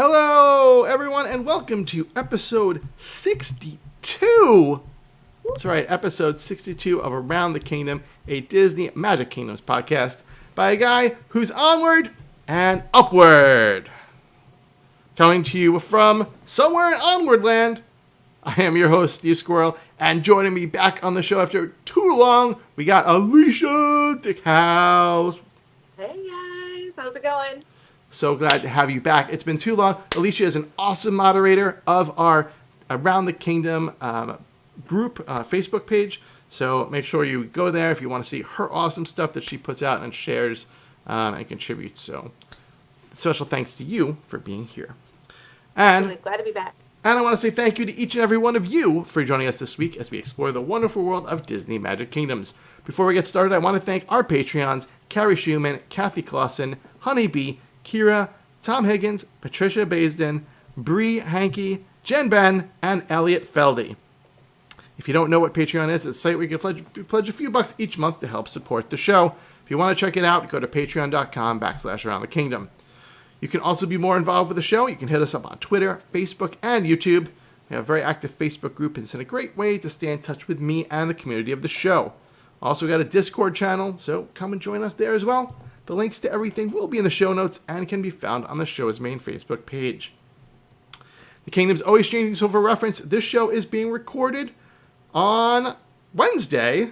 Hello, everyone, and welcome to episode 62. That's right, episode 62 of Around the Kingdom, a Disney Magic Kingdoms podcast by a guy who's onward and upward. Coming to you from somewhere in Onward land, I am your host, Steve Squirrel, and joining me back on the show after too long, we got Alicia Dickhaus. Hey guys, how's it going? So glad to have you back. It's been too long. Alicia is an awesome moderator of our Around the Kingdom group Facebook page. So make sure you go there if you want to see her awesome stuff that she puts out and shares and contributes. So special thanks to you for being here. And really glad to be back. And I want to say thank you to each and every one of you for joining us this week as we explore the wonderful world of Disney Magic Kingdoms. Before we get started, I want to thank our Patreons, Carrie Schumann, Kathy Clausen, Honeybee, Kira, Tom Higgins, Patricia Baisden, Bree Hankey, Jen Ben, and Elliot Feldy. If you don't know what Patreon is, it's a site where you can pledge a few bucks each month to help support the show. If you want to check it out, go to patreon.com/AroundTheKingdom. You can also be more involved with the show. You can hit us up on Twitter, Facebook, and YouTube. We have a very active Facebook group, and it's a great way to stay in touch with me and the community of the show. Also got a Discord channel, so come and join us there as well. The links to everything will be in the show notes and can be found on the show's main Facebook page. The Kingdom's always changing, so for reference, this show is being recorded on Wednesday,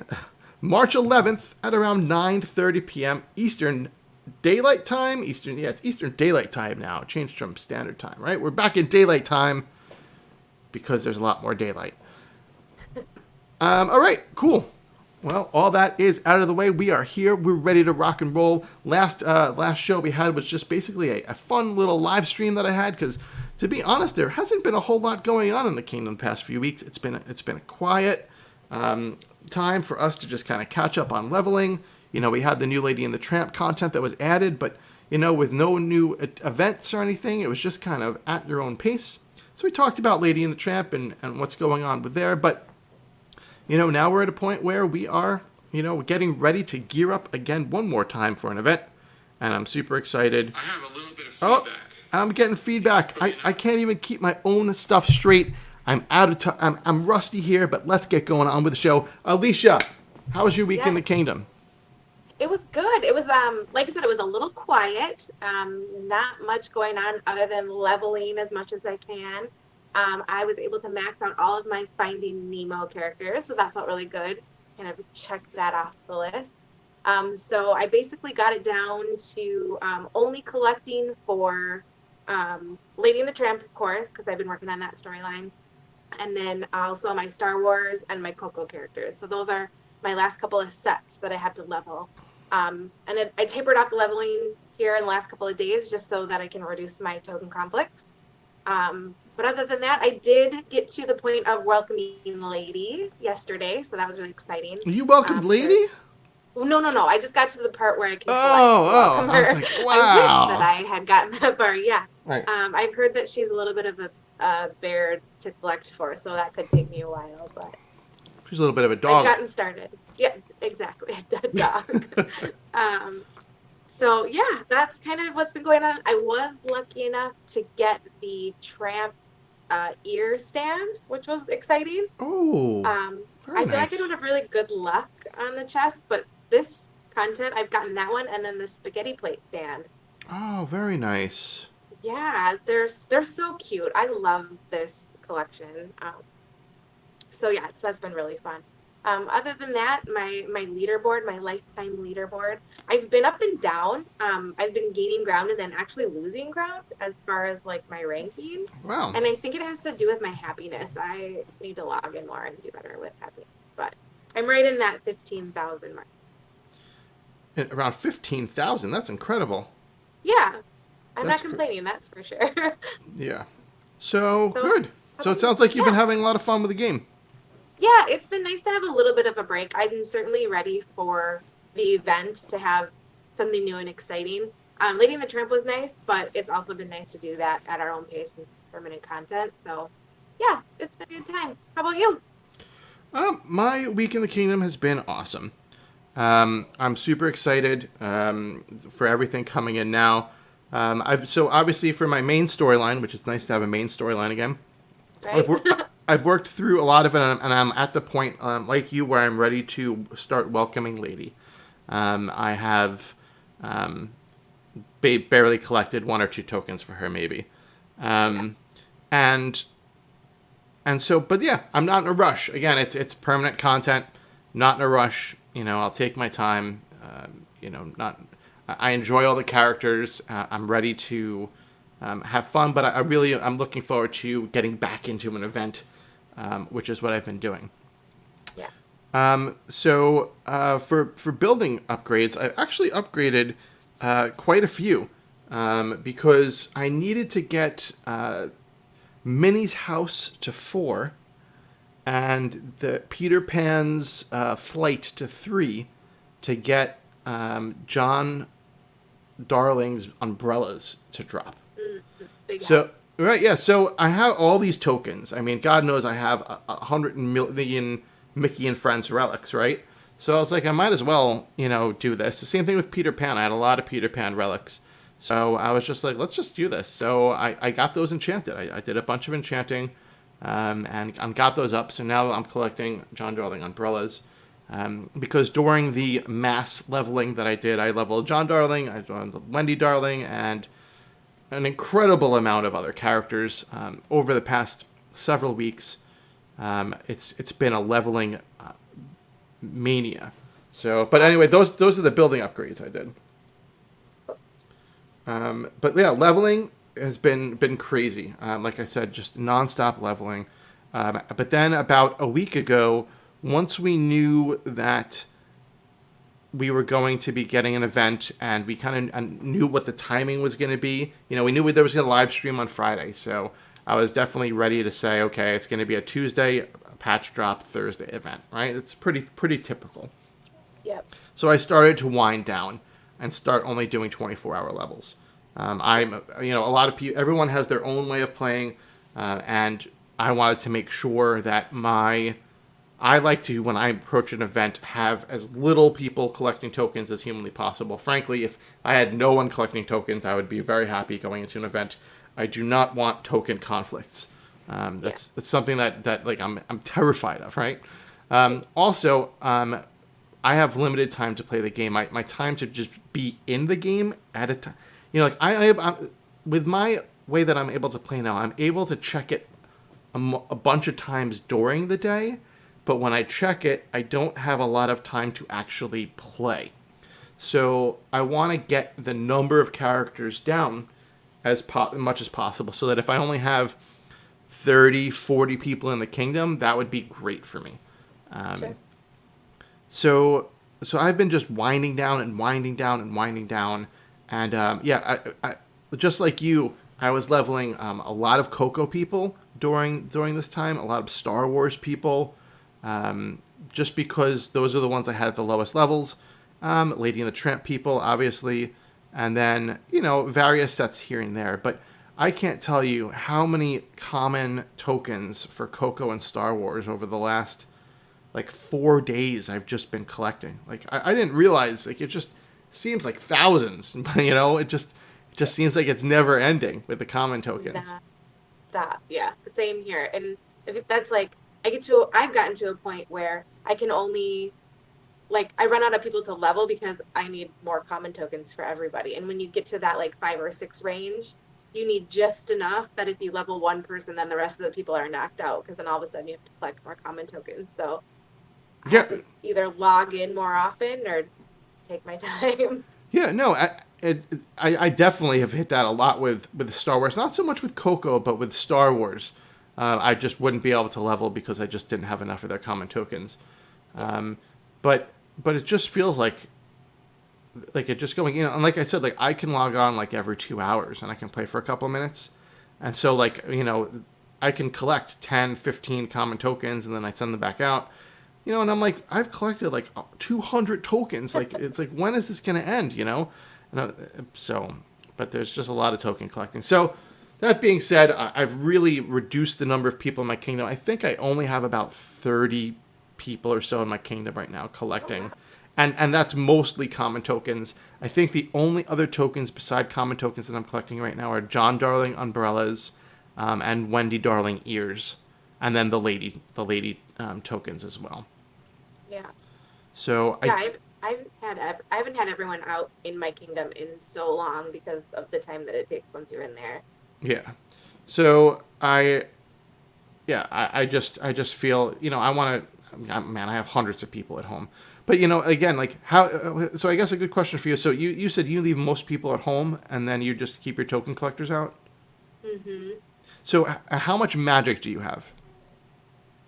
March 11th at around 9:30 p.m. Eastern Daylight Time. It's Eastern Daylight Time now. It changed from Standard Time, right? We're back in Daylight Time because there's a lot more daylight. All right, cool. Well, all that is out of the way. We are here. We're ready to rock and roll. Last show we had was just basically a fun little live stream that I had because, to be honest, there hasn't been a whole lot going on in the Kingdom the past few weeks. It's been a quiet time for us to just kind of catch up on leveling. You know, we had the new Lady and the Tramp content that was added, but, you know, with no new events or anything, it was just kind of at your own pace. So we talked about Lady and the Tramp and what's going on with there, but, you know, now we're at a point where we are, you know, getting ready to gear up again one more time for an event, and I'm super excited. I have a little bit of feedback. Oh, I'm getting feedback. I can't even keep my own stuff straight. I'm out of time. I'm rusty here, but let's get going on with the show. Alicia, how was your week in the Kingdom? It was good. It was, like I said, it was a little quiet. Not much going on other than leveling as much as I can. I was able to max out all of my Finding Nemo characters, so that felt really good. Kind of check that off the list. So I basically got it down to only collecting for Lady and the Tramp, of course, because I've been working on that storyline. And then also my Star Wars and my Coco characters. So those are my last couple of sets that I have to level. And I tapered off the leveling here in the last couple of days just so that I can reduce my token conflicts. But other than that, I did get to the point of welcoming Lady yesterday, so that was really exciting. You welcomed Lady? No. I just got to the part where I can welcome her. I was like, wow. I wish that I had gotten that far, yeah. Right. I've heard that she's a little bit of a bear to collect for, so that could take me a while, but... She's a little bit of a dog. I've gotten started. Yeah, exactly. A dog. So, yeah, that's kind of what's been going on. I was lucky enough to get the Tramp ear stand, which was exciting. Oh, I feel like I don't have really good luck on the chest, but this content, I've gotten that one, and then the spaghetti plate stand. Oh, very nice. Yeah, they're so cute. I love this collection. So yeah, so that's been really fun. Other than that, my leaderboard, my lifetime leaderboard, I've been up and down. I've been gaining ground and then actually losing ground as far as like my ranking. Wow. And I think it has to do with my happiness. I need to log in more and do better with happiness. But I'm right in that 15,000 mark. Around 15,000. That's incredible. Yeah. I'm not complaining, that's for sure. Yeah. So good. So it sounds like you've been having a lot of fun with the game. Yeah, it's been nice to have a little bit of a break. I'm certainly ready for the event to have something new and exciting. Lady and the Tramp was nice, but it's also been nice to do that at our own pace and permanent content. So, yeah, it's been a good time. How about you? My week in the Kingdom has been awesome. I'm super excited for everything coming in now. So obviously for my main storyline, which is nice to have a main storyline again. Right? I've worked through a lot of it, and I'm at the point, like you, where I'm ready to start welcoming Lady. I have barely collected 1 or 2 tokens for her, maybe. And so, but yeah, I'm not in a rush. Again, it's permanent content. Not in a rush. I'll take my time. I enjoy all the characters. I'm ready to have fun, but I'm looking forward to getting back into an event, which is what I've been doing. Yeah. So for building upgrades, I actually upgraded quite a few because I needed to get Minnie's house to 4 and the Peter Pan's flight to 3 to get John Darling's umbrellas to drop. Big So help. right, yeah. So I have all these tokens. I mean, God knows I have 100 million Mickey and Friends relics, right? So I was like, I might as well, do this. The same thing with Peter Pan. I had a lot of Peter Pan relics. So I was just like, let's just do this. So I got those enchanted. I did a bunch of enchanting and got those up. So now I'm collecting John Darling umbrellas. Because during the mass leveling that I did, I leveled John Darling, I leveled Wendy Darling, and an incredible amount of other characters over the past several weeks. It's been a leveling mania. So, but anyway, those are the building upgrades I did. But yeah, leveling has been crazy. Like I said, just nonstop leveling. But then about a week ago, once we knew that we were going to be getting an event and we kind of knew what the timing was going to be, we knew there was going to live stream on Friday. So I was definitely ready to say, okay, it's going to be a Tuesday, a patch drop, Thursday event, right? It's pretty typical. Yep. So I started to wind down and start only doing 24-hour levels. A lot of people, everyone has their own way of playing, and I wanted to make sure that I like to, when I approach an event, have as little people collecting tokens as humanly possible. Frankly, if I had no one collecting tokens, I would be very happy going into an event. I do not want token conflicts. That's something that like I'm terrified of, right? Also, I have limited time to play the game. My time to just be in the game at a time. I with my way that I'm able to play now, I'm able to check it a bunch of times during the day. But when I check it, I don't have a lot of time to actually play. So I want to get the number of characters down as much as possible so that if I only have 30, 40 people in the kingdom, that would be great for me. Sure. So I've been just winding down and winding down and winding down. And I just like you, I was leveling a lot of Coco people during this time, a lot of Star Wars people. Just because those are the ones I had at the lowest levels. Lady and the Tramp people, obviously. And then, various sets here and there. But I can't tell you how many common tokens for Coco and Star Wars over the last, 4 days I've just been collecting. I didn't realize, it just seems like thousands. It just seems like it's never ending with the common tokens. Nah, stop. Yeah. Same here. And I think that's I've gotten to a point where I can only, I run out of people to level because I need more common tokens for everybody. And when you get to that 5 or 6 range, you need just enough that if you level one person, then the rest of the people are knocked out, because then all of a sudden you have to collect more common tokens. So I have to either log in more often or take my time. Yeah, no, I definitely have hit that a lot with Star Wars. Not so much with Coco, but with Star Wars. I just wouldn't be able to level because I just didn't have enough of their common tokens. But it just feels like it just going, and like I said, I can log on every 2 hours and I can play for a couple of minutes. And so I can collect 10, 15 common tokens and then I send them back out. And I'm I've collected 200 tokens. It's when is this going to end, but there's just a lot of token collecting. So that being said, I've really reduced the number of people in my kingdom. I think I only have about 30 people or so in my kingdom right now collecting. And that's mostly common tokens. I think the only other tokens beside common tokens that I'm collecting right now are John Darling umbrellas, and Wendy Darling ears, and then the lady tokens as well. Yeah. So Yeah, I haven't had everyone out in my kingdom in so long because of the time that it takes once you're in there. yeah. So I just feel, I want to, man, I have hundreds of people at home. But, again, like how, so I guess a good question for you. So you said you leave most people at home and then you just keep your token collectors out? Mm-hmm. So how much magic do you have?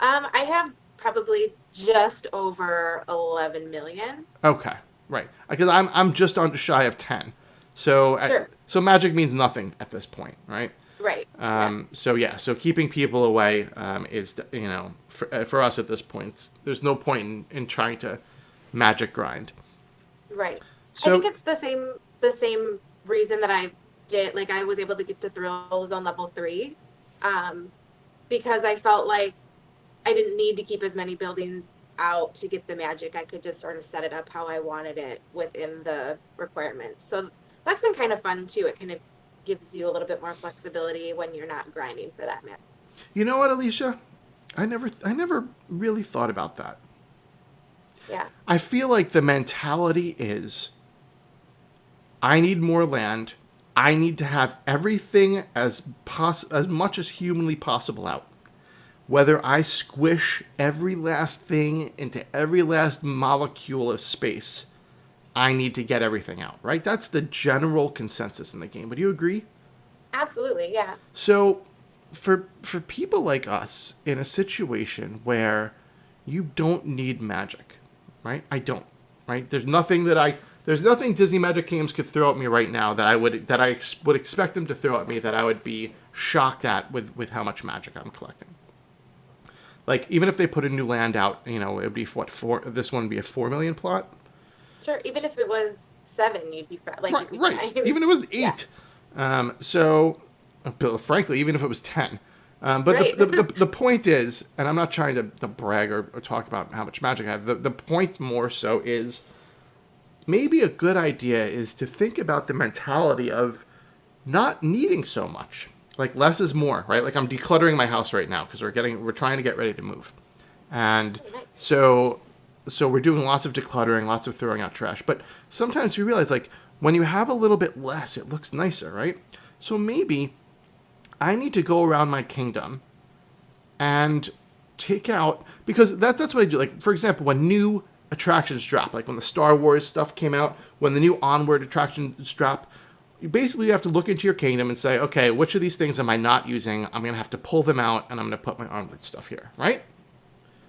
I have probably just over 11 million. Okay, right. Because I'm just on shy of 10. So Sure. so magic means nothing at this point, right? Right. Yeah. So keeping people away is, for us at this point, there's no point in trying to magic grind. Right. I So think it's the same reason that I was able to get to Thrill Zone level 3, because I felt like I didn't need to keep as many buildings out to get the magic. I could just sort of set it up how I wanted it within the requirements. So that's been kind of fun too. It kind of gives you a little bit more flexibility when you're not grinding for that magic. you know what, Alicia? I never really thought about that. Yeah. I feel like the mentality is I need more land. I need to have everything as much as humanly possible out. Whether I squish every last thing into every last molecule of space, I need to get everything out, right? That's the general consensus in the game. Would you agree? Absolutely. Yeah. So, for people like us in a situation where you don't need magic, right? I don't, right? There's nothing Disney Magic Games could throw at me right now that I would expect them to throw at me that I would be shocked at with how much magic I'm collecting. Like, even if they put a new land out, it would be this one would be a 4 million plot. Sure. Even if it was 7, you'd be like, Right, you'd be right. fine. Even if it was 8. Yeah. Frankly, even if it was 10. But Right. the point is, and I'm not trying to brag or talk about how much magic I have. The point more so is maybe a good idea is to think about the mentality of not needing so much. Like, less is more, right? Like, I'm decluttering my house right now because we're trying to get ready to move. And Oh, nice. so we're doing lots of decluttering, lots of throwing out trash. But sometimes we realize, like, when you have a little bit less, it looks nicer, right? So maybe I need to go around my kingdom and take out, because that's what I do. Like, for example, when new attractions drop, like when the Star Wars stuff came out, when the new Onward attractions drop, you have to look into your kingdom and say, okay, which of these things am I not using? I'm going to have to pull them out, and I'm going to put my Onward stuff here, right?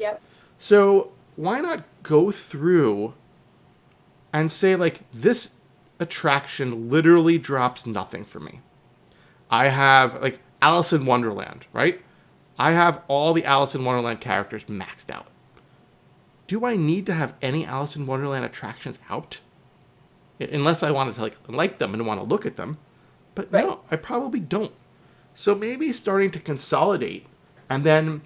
Yep. So why not go through and say, like, this attraction literally drops nothing for me. I have, like, Alice in Wonderland, right? I have all the Alice in Wonderland characters maxed out. Do I need to have any Alice in Wonderland attractions out? Unless I wanted to like them and want to look at them. But Right. no, I probably don't. So maybe starting to consolidate and then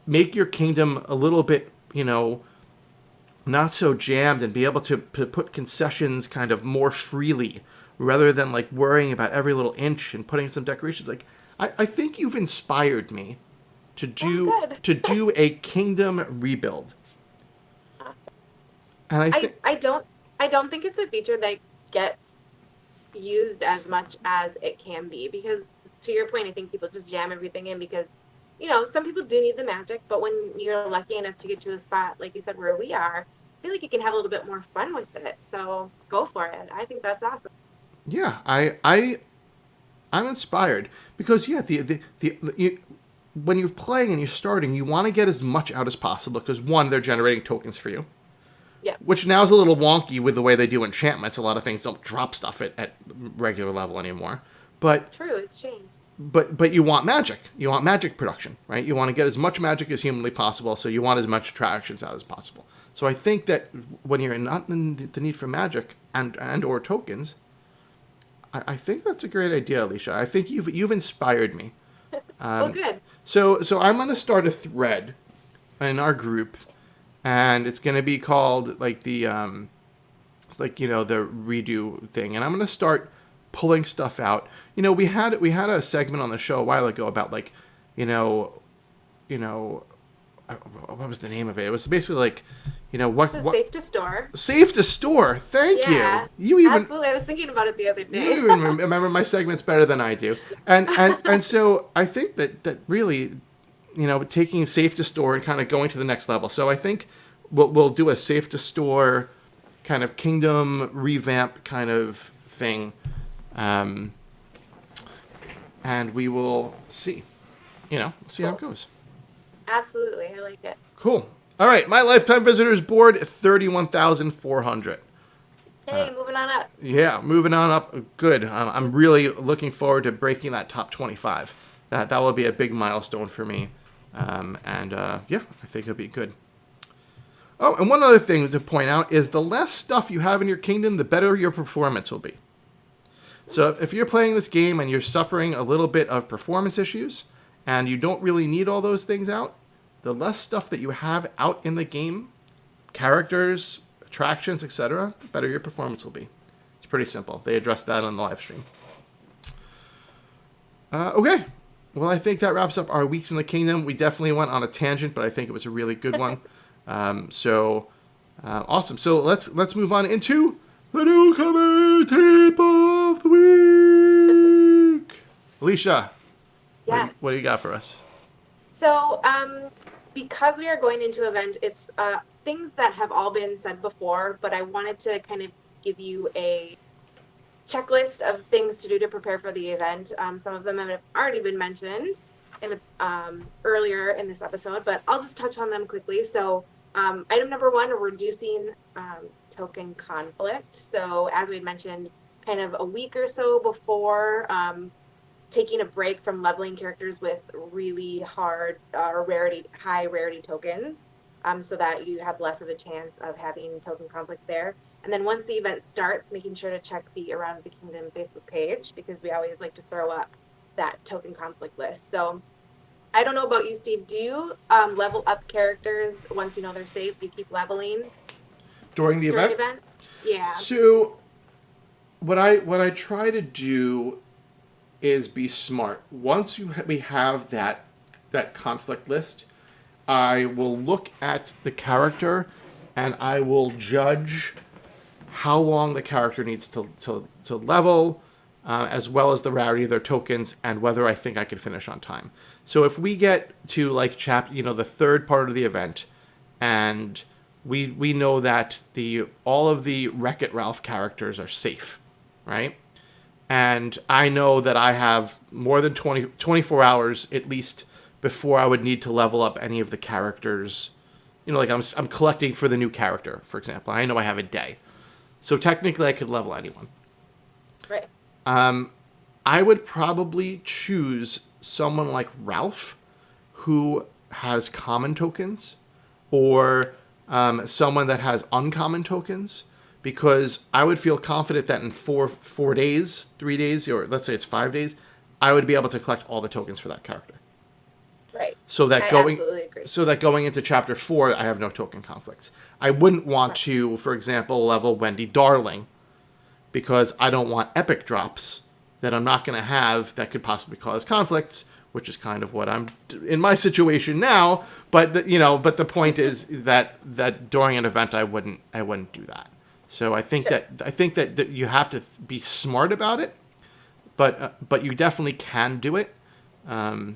make your kingdom a little bit, not so jammed, and be able to put concessions kind of more freely rather than like worrying about every little inch and putting some decorations. Like, I think you've inspired me to good. to do a kingdom rebuild. And I don't think it's a feature that gets used as much as it can be, because to your point, I think people just jam everything in because, some people do need the magic, but when you're lucky enough to get to a spot, like you said, where we are, I feel like you can have a little bit more fun with it. So go for it. I think that's awesome. Yeah, I'm inspired because when you're playing and you're starting, you want to get as much out as possible because, one, they're generating tokens for you. Yeah. Which now is a little wonky with the way they do enchantments. A lot of things don't drop stuff at regular level anymore. But True, it's changed. but you want magic. You want magic production, right? You want to get as much magic as humanly possible, so you want as much attractions out as possible. So I think that when you're not in the need for magic and or tokens, I think that's a great idea, Alicia. I think you've inspired me. Well, good. So I'm going to start a thread in our group and it's going to be called like the the redo thing. And I'm going to start pulling stuff out. We had a segment on the show a while ago about like, you know, what was the name of it? It was basically like, what safe to store. Safe to store. Thank Yeah, you. You even absolutely. I was thinking about it the other day. you even remember my segments better than I do. And so I think that really, taking safe to store and kind of going to the next level. So I think we'll do a safe to store kind of kingdom revamp kind of thing. And we will see. See how it goes. Absolutely. I like it. Cool. All right. My lifetime visitors board, 31,400. Hey, moving on up. Yeah, moving on up. Good. I'm really looking forward to breaking that top 25. That will be a big milestone for me. I think it'll be good. Oh, and one other thing to point out is the less stuff you have in your kingdom, the better your performance will be. So if you're playing this game and you're suffering a little bit of performance issues and you don't really need all those things out, the less stuff that you have out in the game, characters, attractions, etc., the better your performance will be. It's pretty simple. They addressed that on the live stream. Okay. Well, I think that wraps up our Weeks in the Kingdom. We definitely went on a tangent, but I think it was a really good one. Awesome. So let's move on into the newcomer tape of the week. Alicia, Yes. what do you got for us? So, because we are going into event, it's things that have all been said before, but I wanted to kind of give you a checklist of things to do to prepare for the event. Some of them have already been mentioned earlier in this episode, but I'll just touch on them quickly. So, item number 1, reducing token conflict. So, as we had mentioned, kind of a week or so before taking a break from leveling characters with really hard high rarity tokens, so that you have less of a chance of having token conflict there. And then once the event starts, making sure to check the Around the Kingdom Facebook page, because we always like to throw up that token conflict list. So I don't know about you, Steve. Do you level up characters once you know they're safe? Do you keep leveling During the event? events? Yeah. So what I try to do is be smart. Once we have that conflict list, I will look at the character and I will judge how long the character needs to level, as well as the rarity of their tokens and whether I think I can finish on time. So if we get to like the third part of the event, and we know that all of the Wreck-It Ralph characters are safe, right? And I know that I have more than 24 hours at least before I would need to level up any of the characters. Like I'm collecting for the new character, for example. I know I have a day. So technically I could level anyone. Right. I would probably choose someone like Ralph, who has common tokens, or someone that has uncommon tokens, because I would feel confident that in 4 days, 3 days, or let's say it's 5 days, I would be able to collect all the tokens for that character. Right. So that absolutely agree. So that going into chapter 4, I have no token conflicts. I wouldn't want to, for example, level Wendy Darling, because I don't want epic drops that I'm not going to have that could possibly cause conflicts, which is kind of what I'm in my situation now. But the point is that during an event I wouldn't do that. So I think that you have to be smart about it, but you definitely can do it. A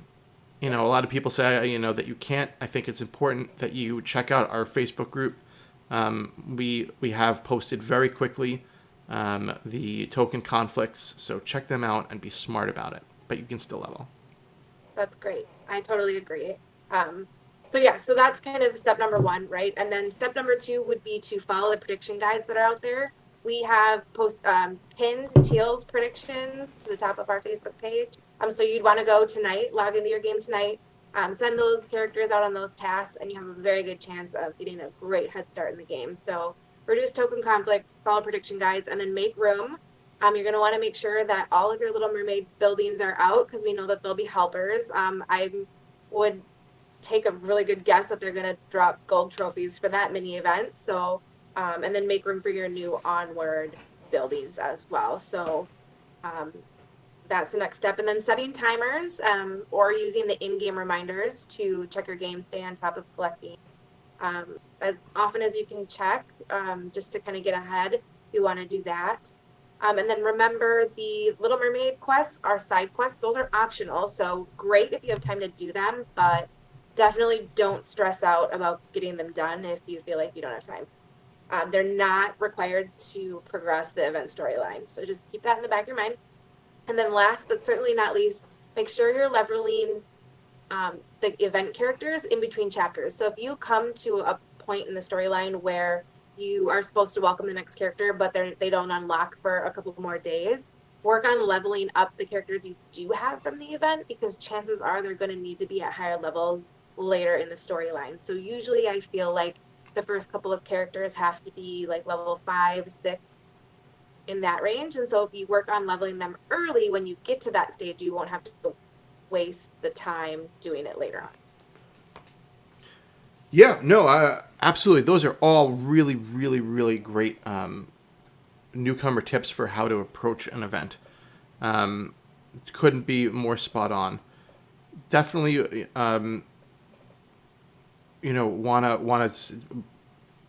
lot of people say that you can't. I think it's important that you check out our Facebook group. We have posted very quickly the token conflicts, so check them out and be smart about it. But you can still level. That's great. I totally agree. So that's kind of step number 1, right? And then step number 2 would be to follow the prediction guides that are out there. We have pinned Teal's predictions to the top of our Facebook page. So you'd want to go tonight, log into your game tonight, send those characters out on those tasks, and you have a very good chance of getting a great head start in the game. So reduce token conflict, follow prediction guides, and then make room. You're going to want to make sure that all of your Little Mermaid buildings are out, because we know that they'll be helpers. I would take a really good guess that they're going to drop gold trophies for that mini event. So, and then make room for your new Onward buildings as well. So, um, that's the next step. And then setting timers, or using the in-game reminders to check your game, stay on top of collecting as often as you can check, just to kind of get ahead. You want to do that. And then remember, the Little Mermaid quests are side quests. Those are optional. So great if you have time to do them, but definitely don't stress out about getting them done if you feel like you don't have time. They're not required to progress the event storyline. So just keep that in the back of your mind. And then last but certainly not least, make sure you're leveling the event characters in between chapters. So if you come to a point in the storyline where you are supposed to welcome the next character, but they don't unlock for a couple more days, work on leveling up the characters you do have from the event, because chances are they're going to need to be at higher levels later in the storyline. So usually I feel like the first couple of characters have to be like level 5, 6, in that range. And so if you work on leveling them early, when you get to that stage, you won't have to waste the time doing it later on. Yeah, no, absolutely. Those are all really, really, really great newcomer tips for how to approach an event. Couldn't be more spot on. Definitely, wanna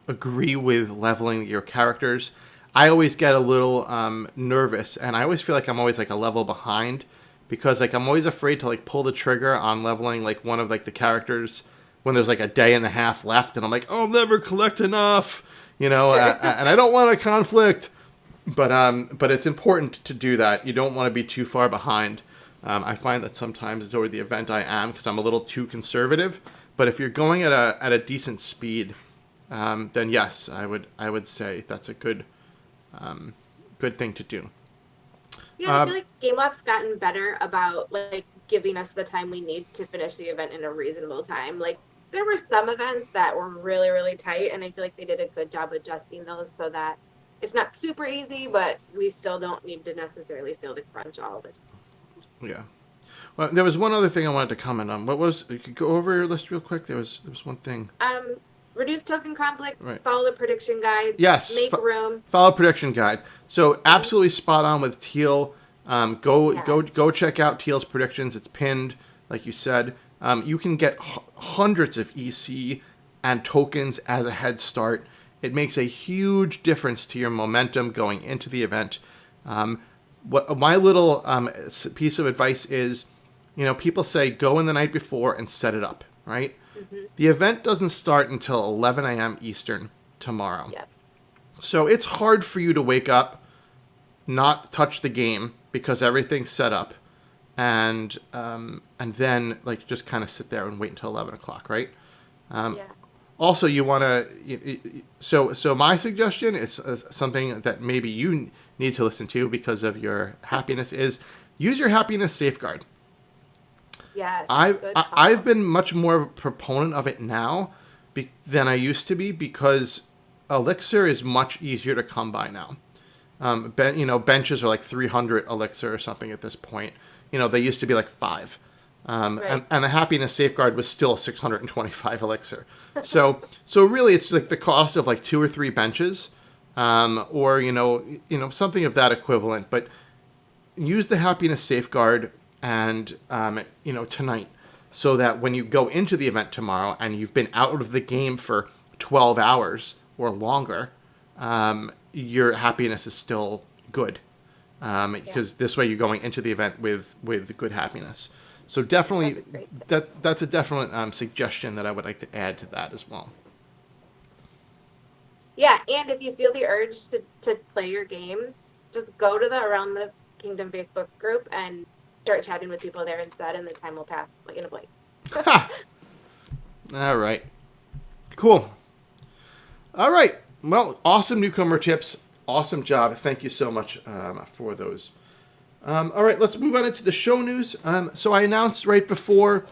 agree with leveling your characters. I always get a little nervous, and I always feel like I'm always like a level behind, because like I'm always afraid to like pull the trigger on leveling like one of like the characters when there's like a day and a half left, and I'm like, oh, I'll never collect enough, and I don't want a conflict, but it's important to do that. You don't want to be too far behind. I find that sometimes toward the event I am, because I'm a little too conservative. But if you're going at a decent speed, then yes, I would say that's a good thing to do. Yeah, I feel like Gameloft's gotten better about like giving us the time we need to finish the event in a reasonable time. Like there were some events that were really, really tight, and I feel like they did a good job adjusting those so that it's not super easy, but we still don't need to necessarily feel the crunch all the time. Yeah. Well, there was one other thing I wanted to comment on. What was? You could go over your list real quick. There was one thing. Reduce token conflict. Right. Follow the prediction guide. Yes. Make room. Follow prediction guide. So absolutely spot on with Teal. Go check out Teal's predictions. It's pinned, like you said. You can get hundreds of EC and tokens as a head start. It makes a huge difference to your momentum going into the event. What my little piece of advice is, people say go in the night before and set it up, right? Mm-hmm. The event doesn't start until 11 a.m. Eastern tomorrow. Yep. So it's hard for you to wake up, not touch the game because everything's set up, and then like just kind of sit there and wait until 11 o'clock, right? Also, you want to. So my suggestion is something that maybe you need to listen to because of your happiness is use your happiness safeguard. Yes. I've been much more of a proponent of it now than I used to be, because elixir is much easier to come by now. Benches are like 300 elixir or something at this point. They used to be like 5. Right. and the happiness safeguard was still 625 elixir. So really it's like the cost of like 2 or 3 benches, or something of that equivalent. But use the happiness safeguard and tonight, so that when you go into the event tomorrow and you've been out of the game for 12 hours or longer, your happiness is still good, because this way you're going into the event with good happiness. So definitely, that's a definite suggestion that I would like to add to that as well. Yeah, and if you feel the urge to play your game, just go to the Around the Kingdom Facebook group and start chatting with people there instead, and the time will pass like in a blink. All right. Cool. All right. Well, awesome newcomer tips. Awesome job. Thank you so much for those. All right, let's move on into the show news. So I announced right before,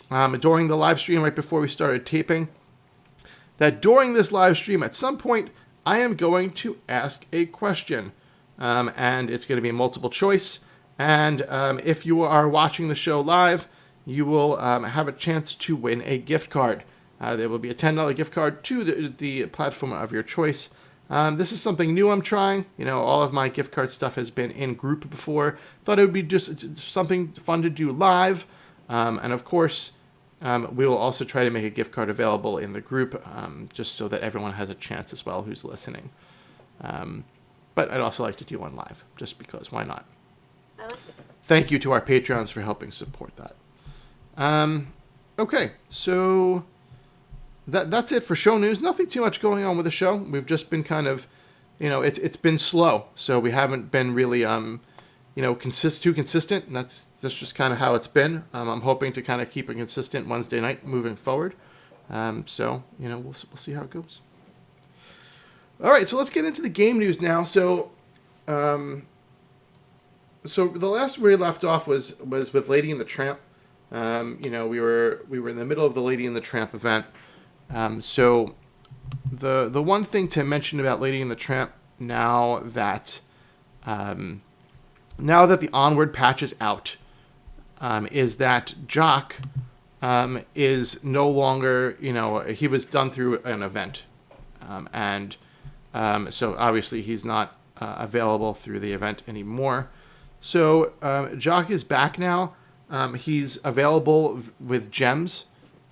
during the live stream, right before we started taping, that during this live stream, at some point, I am going to ask a question. And it's going to be multiple choice. And if you are watching the show live, you will have a chance to win a gift card. There will be a $10 gift card to the platform of your choice. This is something new I'm trying. All of my gift card stuff has been in group before. Thought it would be just something fun to do live. And of course, we will also try to make a gift card available in the group, just so that everyone has a chance as well who's listening. But I'd also like to do one live, just because. Why not? I like it. Thank you to our Patreons for helping support that. Okay, so that's it for show news. Nothing too much going on with the show. We've just been kind of, it's been slow, so we haven't been really, too consistent. And that's just kind of how it's been. I'm hoping to kind of keep a consistent Wednesday night moving forward. So we'll see how it goes. All right, so let's get into the game news now. So the last where we left off was with Lady and the Tramp. We were in the middle of the Lady and the Tramp event. So the one thing to mention about Lady and the Tramp now that the Onward patch is out, is that Jock is no longer, he was done through an event, so obviously he's not available through the event anymore. So Jock is back now. He's available with gems,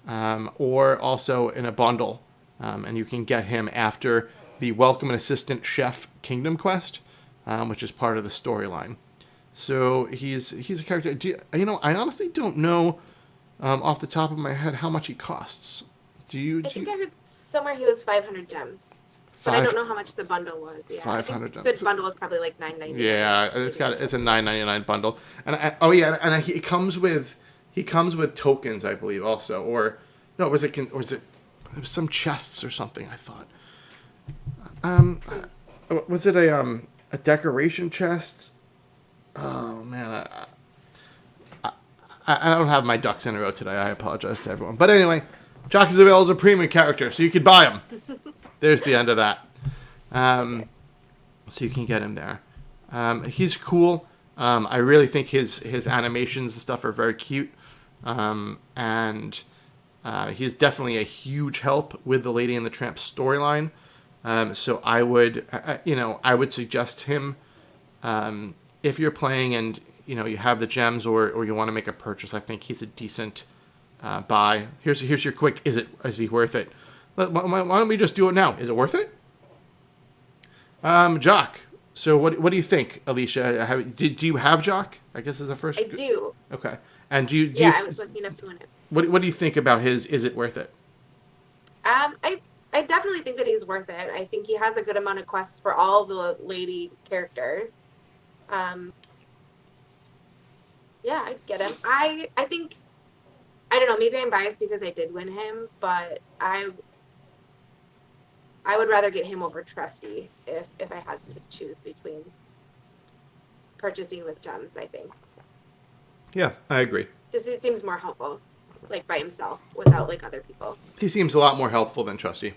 or also in a bundle, and you can get him after the Welcome and Assistant Chef Kingdom quest, which is part of the storyline. So he's a character. I honestly don't know off the top of my head how much he costs. I think I heard somewhere he was 500 gems. But I don't know how much the bundle was. Yeah, 500 gems. The bundle was probably like $9.99. Yeah, it's a $9.99 bundle, and he comes with tokens, I believe, also, or was it some chests or something? I thought. Was it a decoration chest? Oh man, I don't have my ducks in a row today. I apologize to everyone, but anyway, Jock is available as a premium character, so you could buy him. There's the end of that. So you can get him there. He's cool. I really think his animations and stuff are very cute. And he's definitely a huge help with the Lady and the Tramp storyline. So I would suggest him, if you're playing and, you have the gems or you want to make a purchase. I think he's a decent buy. Here's your quick, is he worth it? Why don't we just do it now? Is it worth it? Jock. So what do you think, Alicia? Do you have Jock? I guess is the first. I do. Okay. And do you? I was lucky enough to win it. What do you think about his? Is it worth it? I definitely think that he's worth it. I think he has a good amount of quests for all the lady characters. Yeah, I get him. I think, I don't know, maybe I'm biased because I did win him, but I would rather get him over Trusty if I had to choose between purchasing with gems, I think. Yeah, I agree. Just it seems more helpful, like by himself, without like other people. He seems a lot more helpful than Trusty.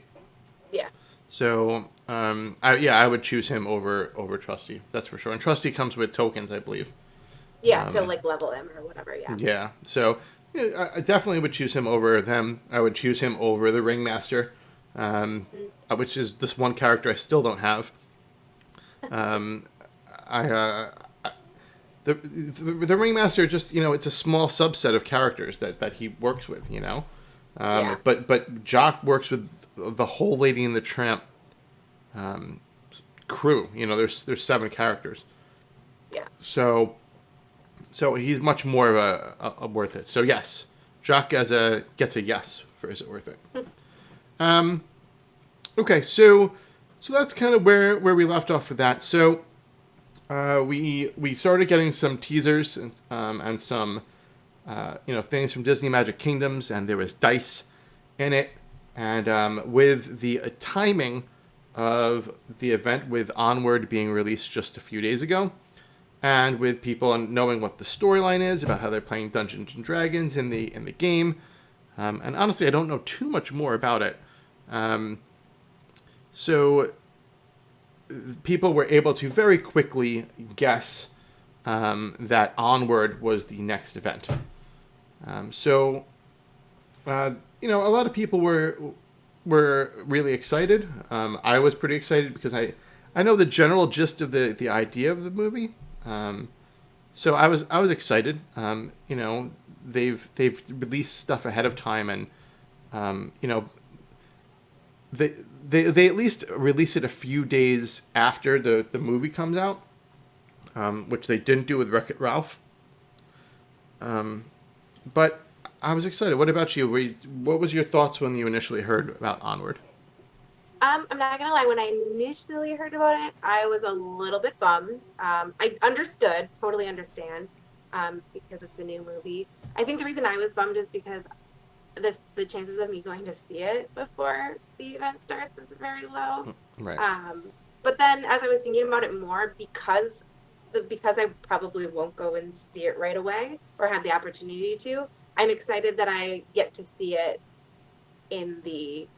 Yeah. So, I would choose him over Trusty. That's for sure. And Trusty comes with tokens, I believe. Yeah, to like level him or whatever. Yeah. Yeah. So, I definitely would choose him over them. I would choose him over the Ringmaster, which is this one character I still don't have. The Ringmaster just, it's a small subset of characters that he works with, Yeah. But Jock works with the whole Lady and the Tramp crew. There's 7 characters. Yeah. So he's much more of a worth it. So yes, Jock gets a yes for is it worth it. Okay, so that's kind of where we left off with that. So we started getting some teasers and some things from Disney Magic Kingdoms, and there was dice in it, and with the timing of the event with Onward being released just a few days ago, and with people knowing what the storyline is about how they're playing Dungeons and Dragons in the game, and honestly I don't know too much more about it. So people were able to very quickly guess that Onward was the next event. So, a lot of people were really excited. I was pretty excited because I know the general gist of the idea of the movie. So I was excited. They've released stuff ahead of time, and they at least release it a few days after the movie comes out, which they didn't do with Wreck-It Ralph. But I was excited. What about you? What was your thoughts when you initially heard about Onward? I'm not gonna lie. When I initially heard about it, I was a little bit bummed. I understood, totally understand, because it's a new movie. I think the reason I was bummed is because the chances of me going to see it before the event starts is very low. Right. But then, as I was thinking about it more, because I probably won't go and see it right away or have the opportunity to, I'm excited that I get to see it in the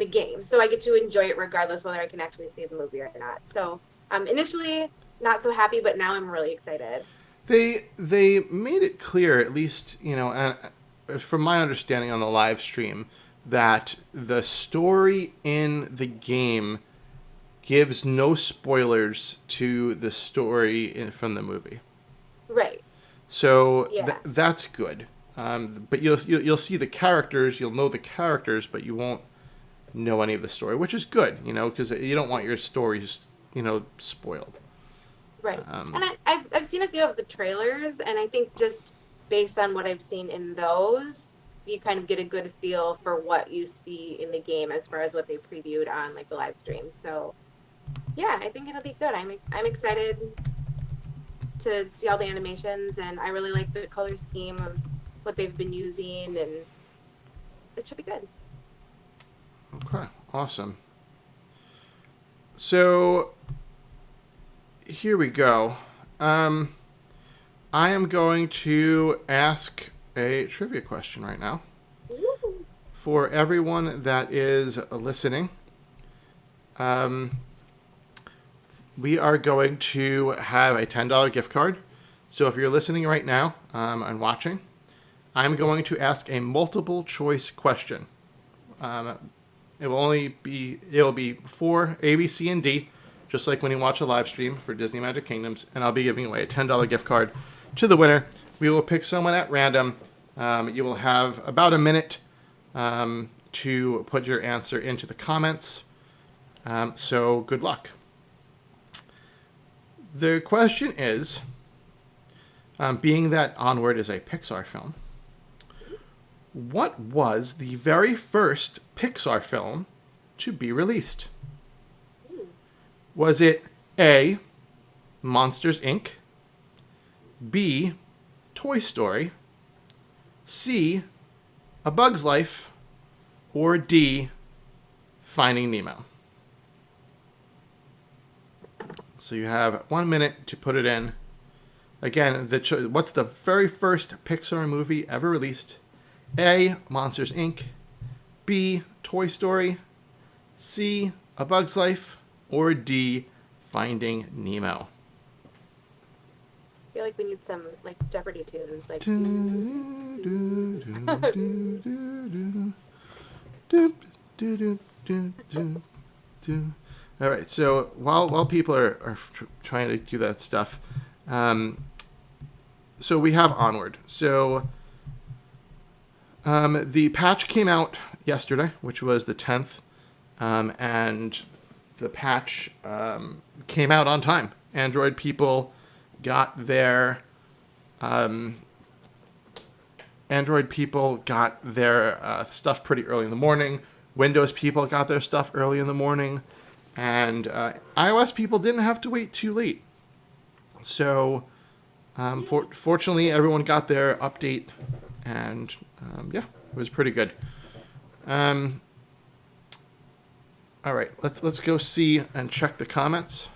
game, so I get to enjoy it regardless whether I can actually see the movie or not. So initially not so happy, but now I'm really excited. They made it clear, at least from my understanding on the live stream, that the story in the game gives no spoilers to the story from the movie. Right. So Yeah. that's good. But you'll see the characters, you'll know the characters, but you won't know any of the story, which is good, because you don't want your stories, spoiled. Right. And I've seen a few of the trailers, and I think just based on what I've seen in those, you kind of get a good feel for what you see in the game as far as what they previewed on like the live stream. So yeah, I think it'll be good. I'm excited to see all the animations, and I really like the color scheme of what they've been using, and it should be good. Okay, awesome. So here we go. I am going to ask a trivia question right now Ooh. for everyone that is listening. We are going to have a $10 gift card. So if you're listening right now and watching, I'm going to ask a multiple choice question. It'll be for A, B, C, and D, just like when you watch a live stream for Disney Magic Kingdoms, and I'll be giving away a $10 gift card to the winner. We will pick someone at random. You will have about a minute to put your answer into the comments. So good luck. The question is, being that Onward is a Pixar film, what was the very first Pixar film to be released? Was it A, Monsters, Inc., B, Toy Story, C, A Bug's Life, or D, Finding Nemo? So you have 1 minute to put it in. Again, what's the very first Pixar movie ever released? A, Monsters, Inc., B, Toy Story, C, A Bug's Life, or D, Finding Nemo? I feel like we need some like Jeopardy tunes, like. All right. So while people are trying to do that stuff, so we have Onward. So the patch came out yesterday, which was the 10th, and the patch came out on time. Android people got their stuff pretty early in the morning. Windows people got their stuff early in the morning, and iOS people didn't have to wait too late. So fortunately, everyone got their update, and yeah, it was pretty good. All right, let's go see and check the comments.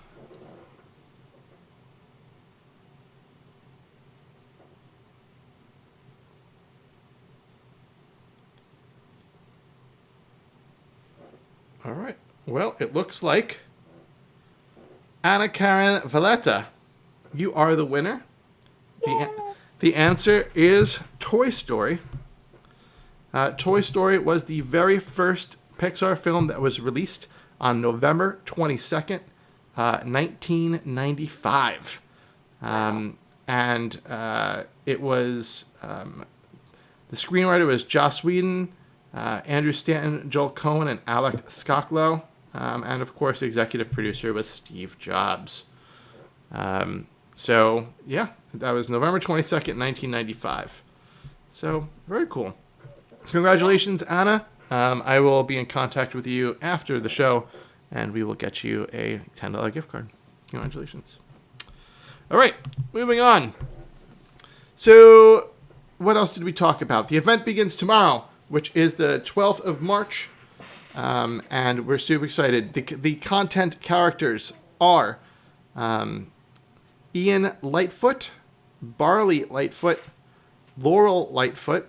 All right. Well, it looks like Anna Karen Valletta, you are the winner. The answer is Toy Story. Toy Story was the very first Pixar film that was released on November 22nd, 1995. And it was, the screenwriter was Joss Whedon, Andrew Stanton, Joel Cohen, and Alec Skoklow. And of course, the executive producer was Steve Jobs. So, yeah, that was November 22nd, 1995. So, very cool. Congratulations, Anna. I will be in contact with you after the show, and we will get you a $10 gift card. Congratulations. All right, moving on. So, what else did we talk about? The event begins tomorrow, which is the 12th of March, and we're super excited. The content characters are Ian Lightfoot, Barley Lightfoot, Laurel Lightfoot.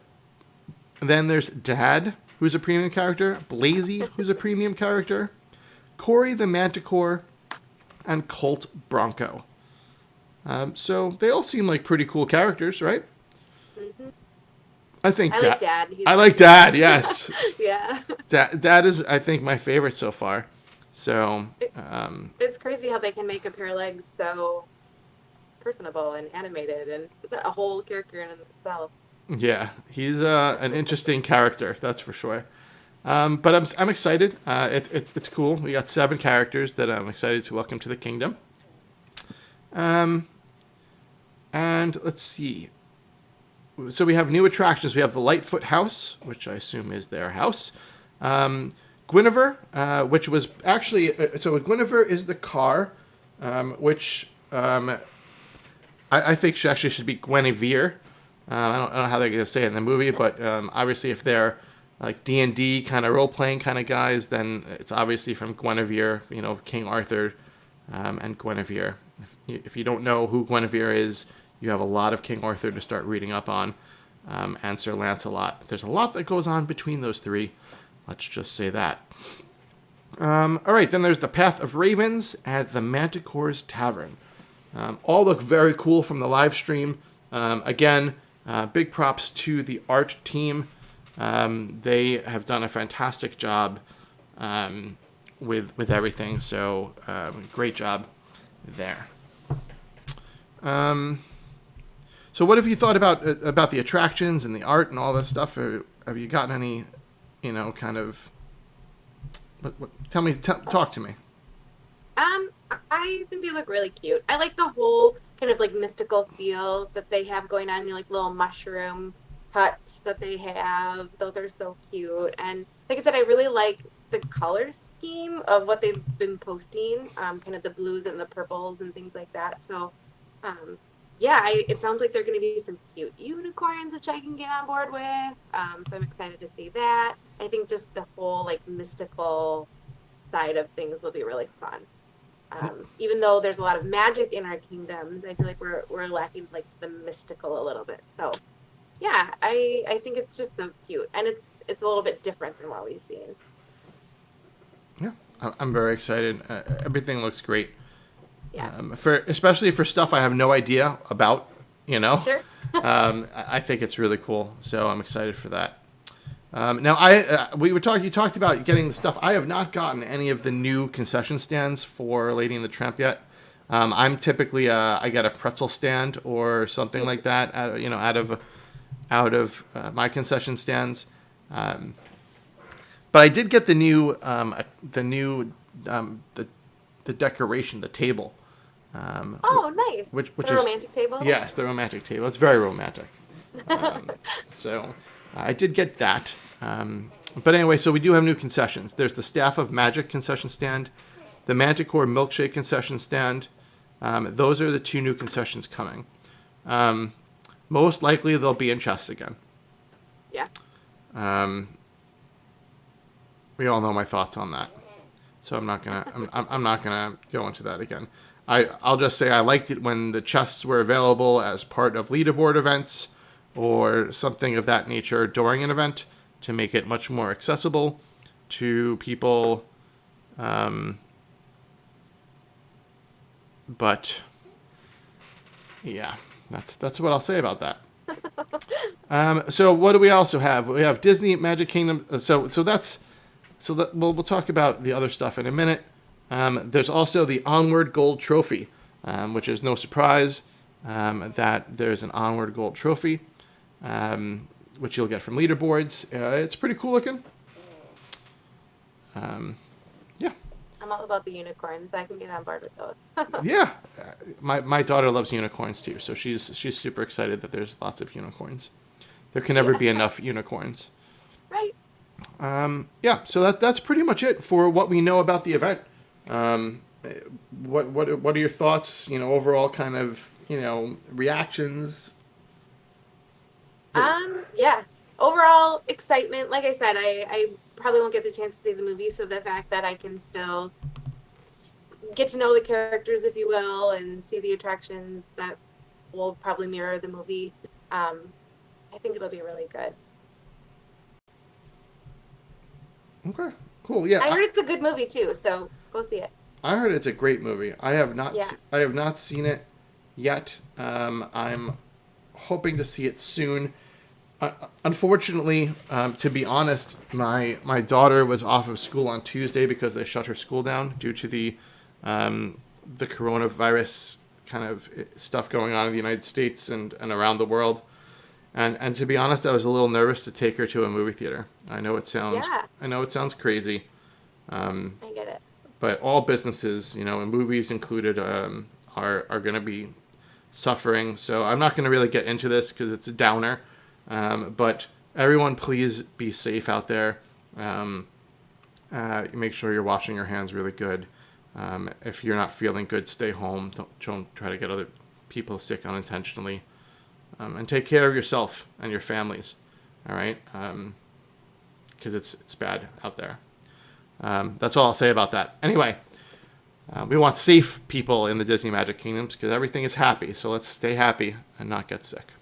Then there's Dad, who's a premium character, Blazy, who's a premium character, Corey the Manticore, and Colt Bronco. So they all seem like pretty cool characters, right? Mm-hmm. I like Dad. I like Dad, yes. Yeah. Dad is, I think, my favorite so far. So it's crazy how they can make a pair of legs so personable and animated and a whole character in itself. Yeah, he's an interesting character, that's for sure. But I'm excited. It's cool. We got 7 characters that I'm excited to welcome to the kingdom. And let's see. So we have new attractions. We have the Lightfoot House, which I assume is their house. Guinevere, which was actually... so Guinevere is the car, which I think she actually should be Guinevere. I don't know how they're going to say it in the movie, but obviously if they're like D&D kind of role-playing kind of guys, then it's obviously from Guinevere, King Arthur and Guinevere. If you don't know who Guinevere is, you have a lot of King Arthur to start reading up on, and Sir Lancelot. There's a lot that goes on between those 3. Let's just say that. All right, then there's the Path of Ravens at the Manticore's Tavern. All look very cool from the live stream. Again, big props to the art team. They have done a fantastic job with everything, so great job there. So what have you thought about the attractions and the art and all that stuff? Have you gotten any, kind of... Talk to me. I think they look really cute. I like the whole kind of like mystical feel that they have going on, like little mushroom huts that they have. Those are so cute. And like I said, I really like the color scheme of what they've been posting, kind of the blues and the purples and things like that. So, it sounds like there are going to be some cute unicorns, which I can get on board with. So I'm excited to see that. I think just the whole like mystical side of things will be really fun. Even though there's a lot of magic in our kingdoms, I feel like we're lacking like the mystical a little bit. So, yeah, I think it's just so cute, and it's a little bit different than what we've seen. Yeah, I'm very excited. Everything looks great. Yeah. Especially for stuff I have no idea about, Sure. I think it's really cool. So I'm excited for that. Now you talked about getting the stuff. I have not gotten any of the new concession stands for Lady and the Tramp yet. I'm typically I get a pretzel stand or something like that, out of my concession stands. But I did get the decoration, the table. Nice. Which the is romantic table. Yes, the romantic table. It's very romantic. So I did get that. But anyway, so we do have new concessions. There's the Staff of Magic concession stand, the Manticore Milkshake concession stand. Those are the 2 new concessions coming. Most likely they'll be in chests again. Yeah. We all know my thoughts on that, so I'm not gonna go into that again. I'll just say I liked it when the chests were available as part of leaderboard events or something of that nature during an event to make it much more accessible to people. But yeah, That's what I'll say about that. So what do we also have? We have Disney Magic Kingdom. We'll talk about the other stuff in a minute. There's also the Onward Gold Trophy, which is no surprise that there's an Onward Gold Trophy, which you'll get from leaderboards. It's pretty cool looking. Yeah. I'm all about the unicorns. I can get on board with those. Yeah. My daughter loves unicorns too, so she's super excited that there's lots of unicorns. There can never be enough unicorns. Right. Yeah, so that's pretty much it for what we know about the event. What are your thoughts? Overall kind of reactions. Yeah. Overall excitement. Like I said, I probably won't get the chance to see the movie, so the fact that I can still get to know the characters, if you will, and see the attractions that will probably mirror the movie, I think it'll be really good. Okay, cool. Yeah, I heard it's a good movie too, so go see it. I heard it's a great movie. I have not. Yeah. I have not seen it yet. I'm hoping to see it soon. Unfortunately, to be honest, my daughter was off of school on Tuesday because they shut her school down due to the coronavirus kind of stuff going on in the United States and around the world. And to be honest, I was a little nervous to take her to a movie theater. I know it sounds crazy. I get it. But all businesses, and movies included, are going to be suffering. So I'm not going to really get into this because it's a downer. But everyone, please be safe out there. Make sure you're washing your hands really good. If you're not feeling good, stay home. Don't try to get other people sick unintentionally. And take care of yourself and your families. All right? Because it's bad out there. That's all I'll say about that. Anyway, we want safe people in the Disney Magic Kingdoms because everything is happy. So let's stay happy and not get sick.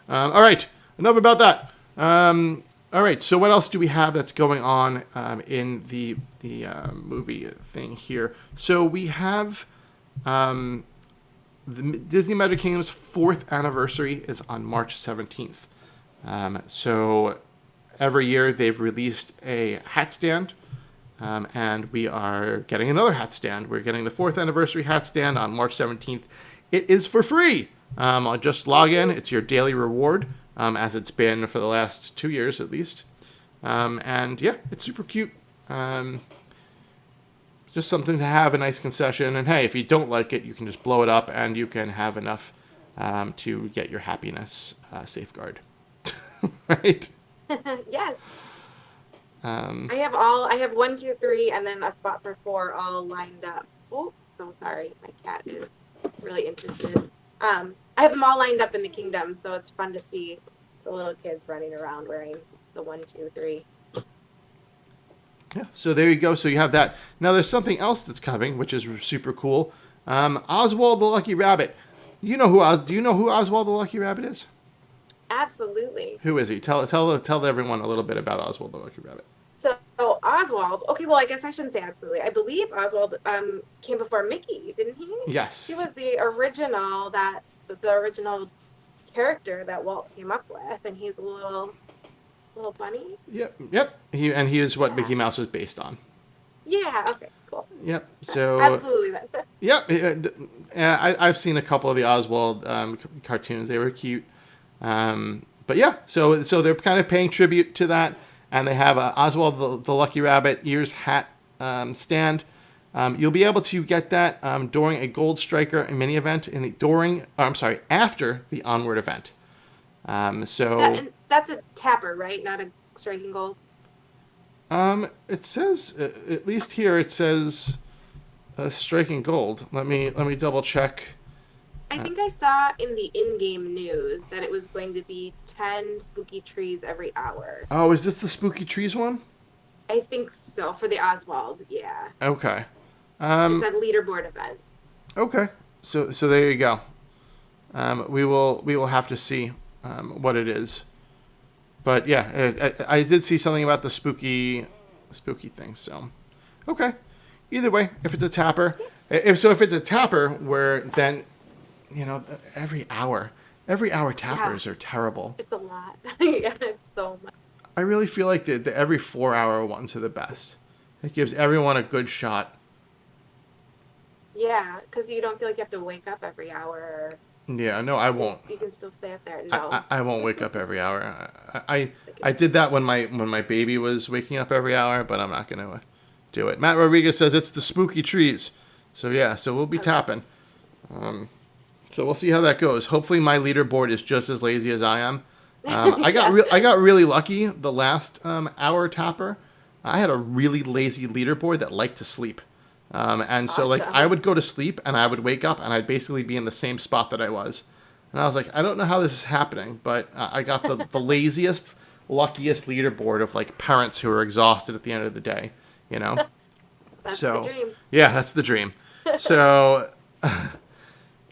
All right. Enough about that. All right. So what else do we have that's going on in the movie thing here? So we have the Disney Magic Kingdom's 4th anniversary is on March 17th. So every year they've released a hat stand. And we are getting another hat stand. We're getting the 4th anniversary hat stand on March 17th. It is for free. I'll just log in. It's your daily reward, as it's been for the last 2 years at least. And yeah, it's super cute. Just something to have, a nice concession. And hey, if you don't like it, you can just blow it up and you can have enough to get your happiness safeguard. Right? Yes. I have 1, 2, 3, and then a spot for 4 all lined up. Oh, so sorry. My cat is really interested. I have them all lined up in the kingdom, so it's fun to see the little kids running around wearing the 1, 2, 3. Yeah, so there you go. So you have that. Now there's something else that's coming, which is super cool. Oswald the Lucky Rabbit. Do you know who Oswald the Lucky Rabbit is? Absolutely. Who is he? Tell everyone a little bit about Oswald the Lucky Rabbit. So Oswald. Okay, well I guess I shouldn't say absolutely. I believe Oswald came before Mickey, didn't he? Yes. He was the original character that Walt came up with, and he's a little bunny. Yep. He is what Mickey Mouse is based on. Yeah. Okay. Cool. Yep. So absolutely. Yep. I've seen a couple of the Oswald cartoons. They were cute. But yeah, so they're kind of paying tribute to that, and they have Oswald the Lucky Rabbit ears hat stand. You'll be able to get that during a Gold Striker mini event after the Onward event. That's a tapper, right? Not a striking gold. It says at least here it says striking gold. Let me double check. I think I saw in the in-game news that it was going to be 10 spooky trees every hour. Oh, is this the spooky trees one? I think so, for the Oswald, yeah. Okay. It's a leaderboard event. Okay. So there you go. We will have to see what it is. But yeah, I did see something about the spooky thing. So, okay. Either way, if it's a tapper, if it's a tapper, where then, every hour, Every hour tappers are terrible. It's a lot. Yeah, it's so much. I really feel like the every 4 hour ones are the best. It gives everyone a good shot. Yeah, because you don't feel like you have to wake up every hour. Yeah, no, I won't. You can still stay up there. No. I won't wake up every hour. I did that when my baby was waking up every hour, but I'm not gonna do it. Matt Rodriguez says it's the spooky trees, so yeah, so we'll be tapping. So we'll see how that goes. Hopefully my leaderboard is just as lazy as I am. I got really lucky the last hour tapper. I had a really lazy leaderboard that liked to sleep. And so like I would go to sleep and I would wake up and I'd basically be in the same spot that I was. And I was like, I don't know how this is happening, but I got the laziest, luckiest leaderboard of like parents who are exhausted at the end of the day, you know? That's the dream. Yeah, that's the dream. So,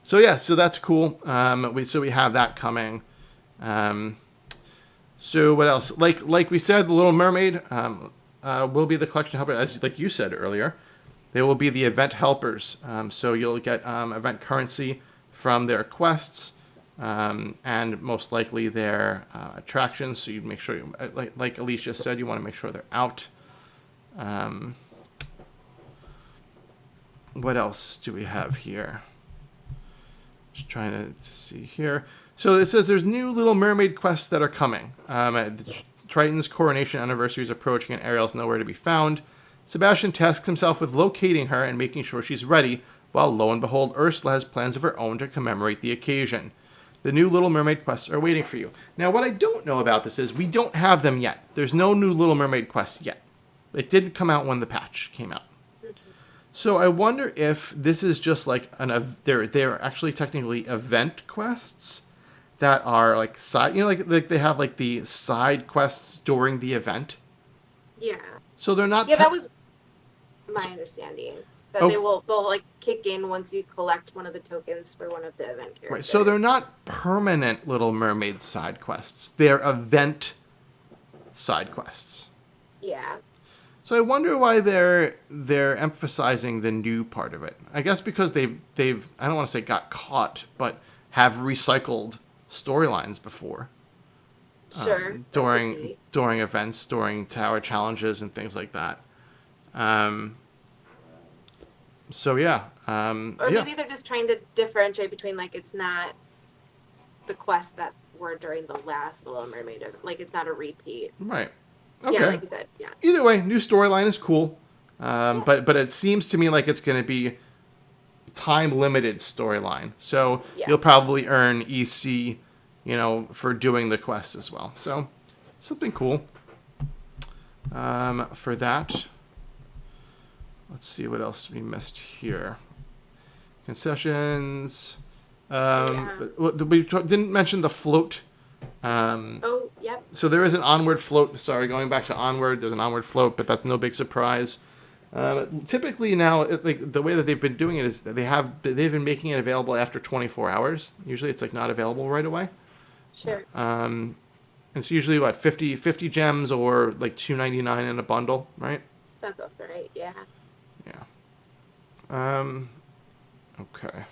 so that's cool. We have that coming. So what else? Like we said, the Little Mermaid will be the collection helper, as like you said earlier. They will be the event helpers. So you'll get event currency from their quests and most likely their attractions. So you make sure, like Alicia said, you want to make sure they're out. What else do we have here? Just trying to see here. So it says there's new Little Mermaid quests that are coming. Triton's coronation anniversary is approaching and Ariel's nowhere to be found. Sebastian tasks himself with locating her and making sure she's ready, while lo and behold, Ursula has plans of her own to commemorate the occasion. The new Little Mermaid quests are waiting for you. Now, what I don't know about this is we don't have them yet. There's no new Little Mermaid quests yet. It didn't come out when the patch came out. So I wonder if this is just like they're actually technically event quests that are like side, like they have like the side quests during the event. Yeah. So they're not. Yeah, that was my understanding. That they'll like kick in once you collect one of the tokens for one of the event characters. Right. So they're not permanent Little Mermaid side quests. They're event side quests. Yeah. So I wonder why they're emphasizing the new part of it. I guess because they've I don't want to say got caught, but have recycled storylines before. Sure. During events, during tower challenges and things like that. So yeah. Or maybe they're just trying to differentiate between like it's not the quests that were during the last Little Mermaid, like it's not a repeat. Right. Okay. Yeah, like you said. Yeah. Either way, new storyline is cool. But it seems to me like it's going to be time limited storyline. So you'll probably earn EC, for doing the quest as well. So something cool. For that, let's see what else we missed here. Concessions. We didn't mention the float. Yep. So there is an Onward float. Sorry, going back to Onward, there's an Onward float, but that's no big surprise. Typically now, like the way that they've been doing it is that they've been making it available after 24 hours. Usually, it's like not available right away. Sure. It's usually what 50 gems or like $2.99 in a bundle, right? That's right. Yeah. Yeah. Okay.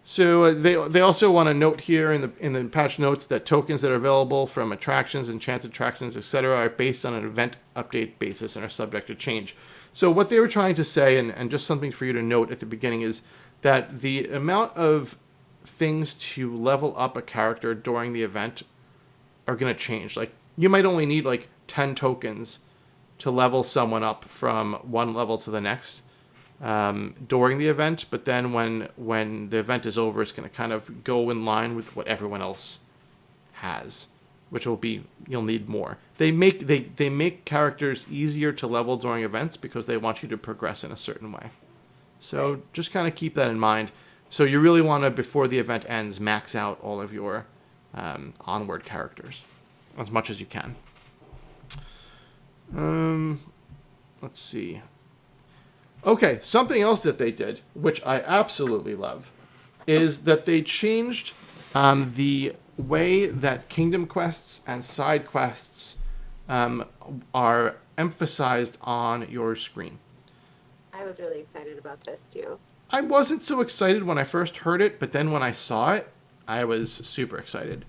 So they also want to note here in the patch notes that tokens that are available from attractions, enchanted attractions, etc., are based on an event update basis and are subject to change. So what they were trying to say, and just something for you to note at the beginning, is that the amount of things to level up a character during the event are going to change. Like you might only need like 10 tokens to level someone up from one level to the next. During the event, but then when the event is over, it's going to kind of go in line with what everyone else has, which will be you'll need more. They make characters easier to level during events because they want you to progress in a certain way. So just kind of keep that in mind. So you really want to, before the event ends, max out all of your Onward characters as much as you can. Let's see. Okay, something else that they did, which I absolutely love, is that they changed the way that kingdom quests and side quests are emphasized on your screen. I was really excited about this too. I wasn't so excited when I first heard it, but then when I saw it, I was super excited.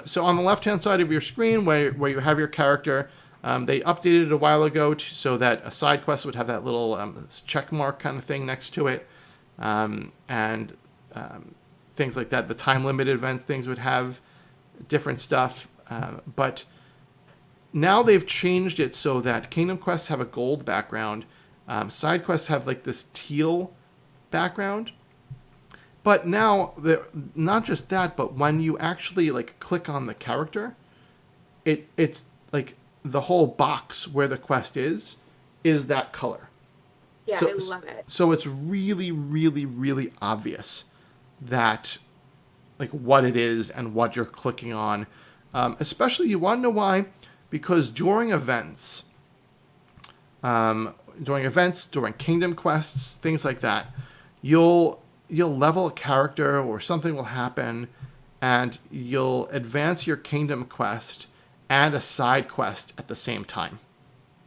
So on the left-hand side of your screen, where you have your character, they updated it a while ago so that a side quest would have that little check mark kind of thing next to it, and things like that. The time-limited event things would have different stuff, but now they've changed it so that Kingdom quests have a gold background, side quests have like this teal background. But now, not just that, but when you actually like click on the character, it's like the whole box where the quest is that color. Yeah, So, I love it. So it's really, really, really obvious that like what it is and what you're clicking on. Especially, you want to know why? Because during events, during Kingdom quests, things like that, you'll level a character or something will happen, and you'll advance your Kingdom quest and a side quest at the same time.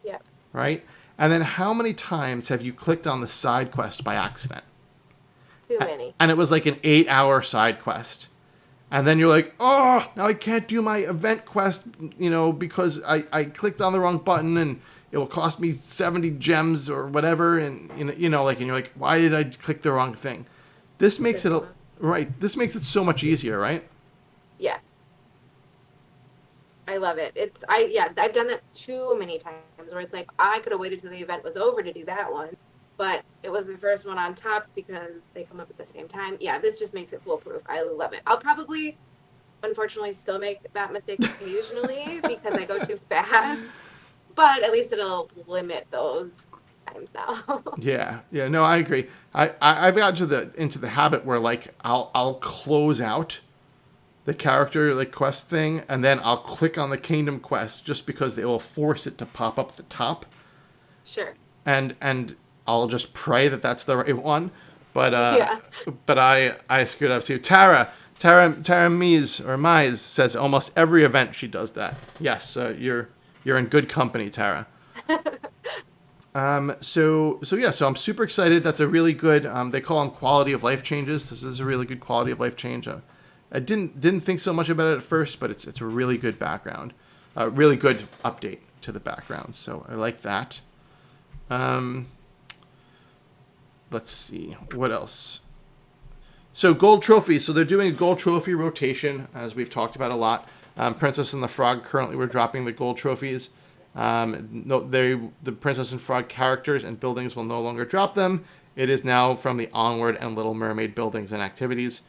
Yeah. Right? And then how many times have you clicked on the side quest by accident? Too many. And it was like an 8-hour side quest. And then you're like, oh, now I can't do my event quest, because I clicked on the wrong button and it will cost me 70 gems or whatever. And, and you're like, why did I click the wrong thing? This makes it, this makes it so much easier, right? Yeah. I love it. I've done that too many times where it's like, I could have waited till the event was over to do that one. But it was the first one on top because they come up at the same time. Yeah, this just makes it foolproof. I love it. I'll probably, unfortunately, still make that mistake occasionally because I go too fast. But at least it'll limit those times now. Yeah, no, I agree. I've got into the habit where like I'll close out the character like quest thing, and then I'll click on the Kingdom quest just because they will force it to pop up at the top. Sure. And I'll just pray that that's the right one. But yeah. But I screwed up too. Tara Mize says almost every event she does that. Yes, you're in good company, Tara. So I'm super excited. That's a really good. They call them quality of life changes. This is a really good quality of life change. I didn't think so much about it at first, but it's a really good background, really good update to the background. So I like that. Let's see what else. So gold trophies. So they're doing a gold trophy rotation, as we've talked about a lot. Princess and the Frog currently we're dropping the gold trophies. The Princess and Frog characters and buildings will no longer drop them. It is now from the Onward and Little Mermaid buildings and activities.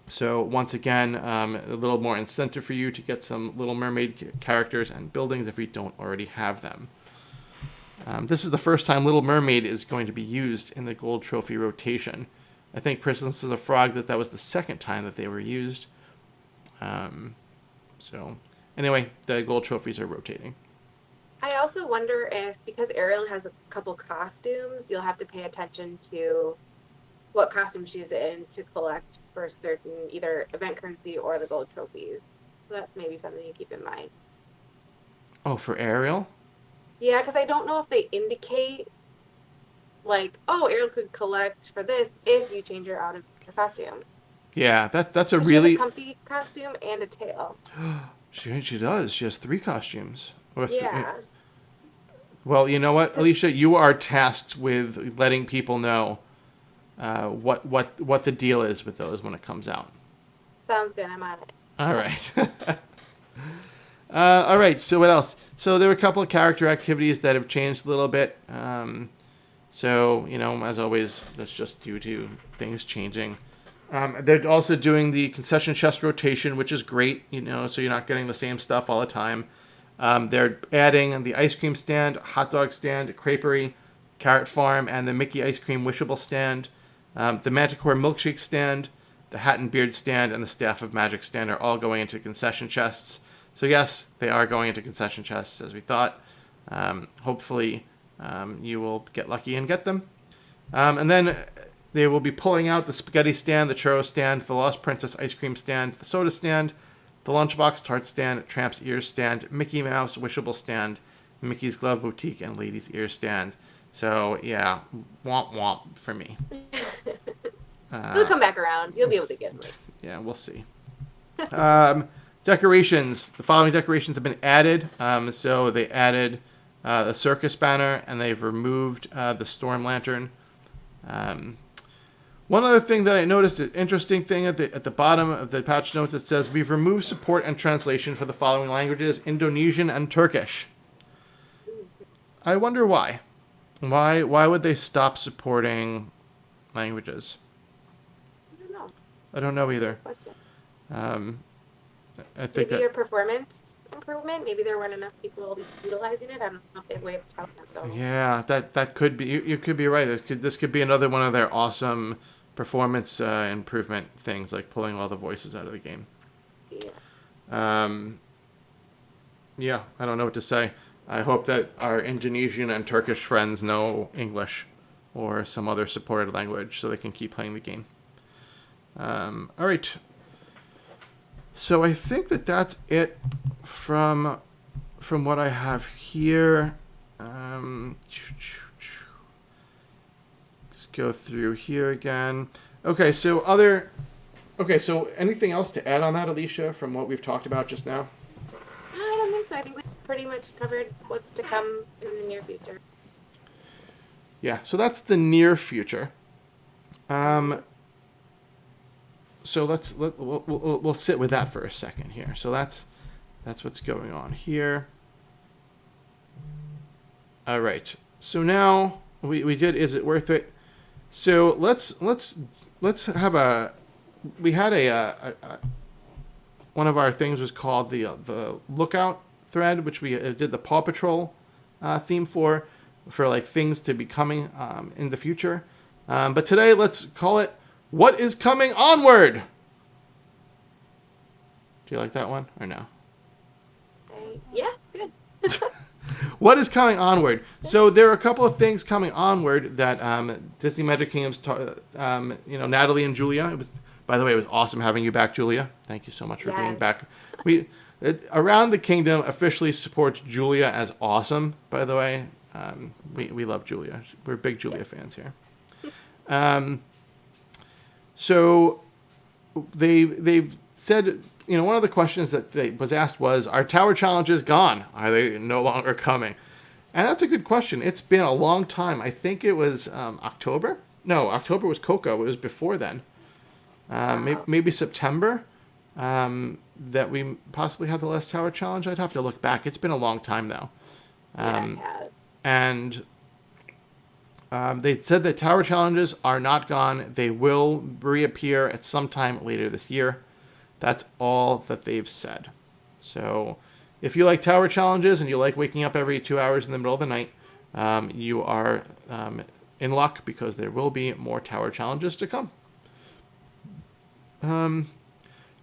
So once again, a little more incentive for you to get some Little Mermaid characters and buildings if you don't already have them. This is the first time Little Mermaid is going to be used in the gold trophy rotation. I think Princess of the Frog, that was the second time that they were used. So anyway, the gold trophies are rotating. I also wonder if, because Ariel has a couple costumes, you'll have to pay attention to what costume she's in to collect for certain either event currency or the gold trophies. So that's maybe something to keep in mind. Oh, for Ariel? Yeah, because I don't know if they indicate, like, oh, Ariel could collect for this if you change her out of her costume. Yeah, that's a She really... has a comfy costume and a tail. She does. She has 3 costumes. Yes. Well, you know what, Alicia? You are tasked with letting people know what the deal is with those when it comes out. Sounds good. I'm on it. All right. All right. So what else? So there were a couple of character activities that have changed a little bit. So, as always, that's just due to things changing. They're also doing the concession chest rotation, which is great, so you're not getting the same stuff all the time. They're adding the ice cream stand, hot dog stand, creperie, carrot farm, and the Mickey ice cream wishable stand. The Manticore milkshake stand, the Hat and Beard stand, and the Staff of Magic stand are all going into concession chests. So yes, they are going into concession chests as we thought. Hopefully you will get lucky and get them. And then they will be pulling out the spaghetti stand, the churro stand, the Lost Princess ice cream stand, the soda stand, the Lunchbox tart stand, Tramp's ears stand, Mickey Mouse wishable stand, Mickey's glove boutique, and Lady's ear stand. So yeah, womp womp for me. He'll come back around. You'll be able to get him. Yeah, we'll see. Decorations. The following decorations have been added. So they added the circus banner, and they've removed the storm lantern. One other thing that I noticed, an interesting thing at the bottom of the patch notes, it says, we've removed support and translation for the following languages, Indonesian and Turkish. I wonder why. Why would they stop supporting languages? I don't know. I don't know either. I think maybe your performance improvement. Maybe there weren't enough people utilizing it. I don't know if they have a way of telling them. So. Yeah, that could be. You could be right. This could be another one of their awesome performance improvement things, like pulling all the voices out of the game. Yeah. Yeah, I don't know what to say. I hope that our Indonesian and Turkish friends know English or some other supported language so they can keep playing the game. All right. So I think that's it from what I have here. Let's go through here again. Okay, so anything else to add on that, Alicia, from what we've talked about just now? I don't think so. I think we pretty much covered what's to come in the near future. Yeah, so that's the near future. So we'll sit with that for a second here. So that's what's going on here. All right. So now we did. Is it worth it? So let's have a. We had a one of our things was called the lookout thread, which we did the Paw Patrol theme for like things to be coming in the future. But today let's call it What is Coming Onward. Do you like that one or no? Yeah, good. What is coming onward? So there are a couple of things coming onward that Disney Magic Kingdom's, Natalie and Julia. By the way, it was awesome having you back, Julia. Thank you so much for being back. Around the Kingdom officially supports Julia as awesome. By the way, we love Julia. We're big Julia fans here. So they've said. One of the questions that was asked was, are tower challenges gone? Are they no longer coming? And that's a good question. It's been a long time. I think it was October. No, October was Coco. It was before then. Maybe September that we possibly had the last tower challenge. I'd have to look back. It's been a long time now. Yeah, it has. And they said that tower challenges are not gone. They will reappear at some time later this year. That's all that they've said. So if you like tower challenges and you like waking up every 2 hours in the middle of the night, you are in luck because there will be more tower challenges to come. All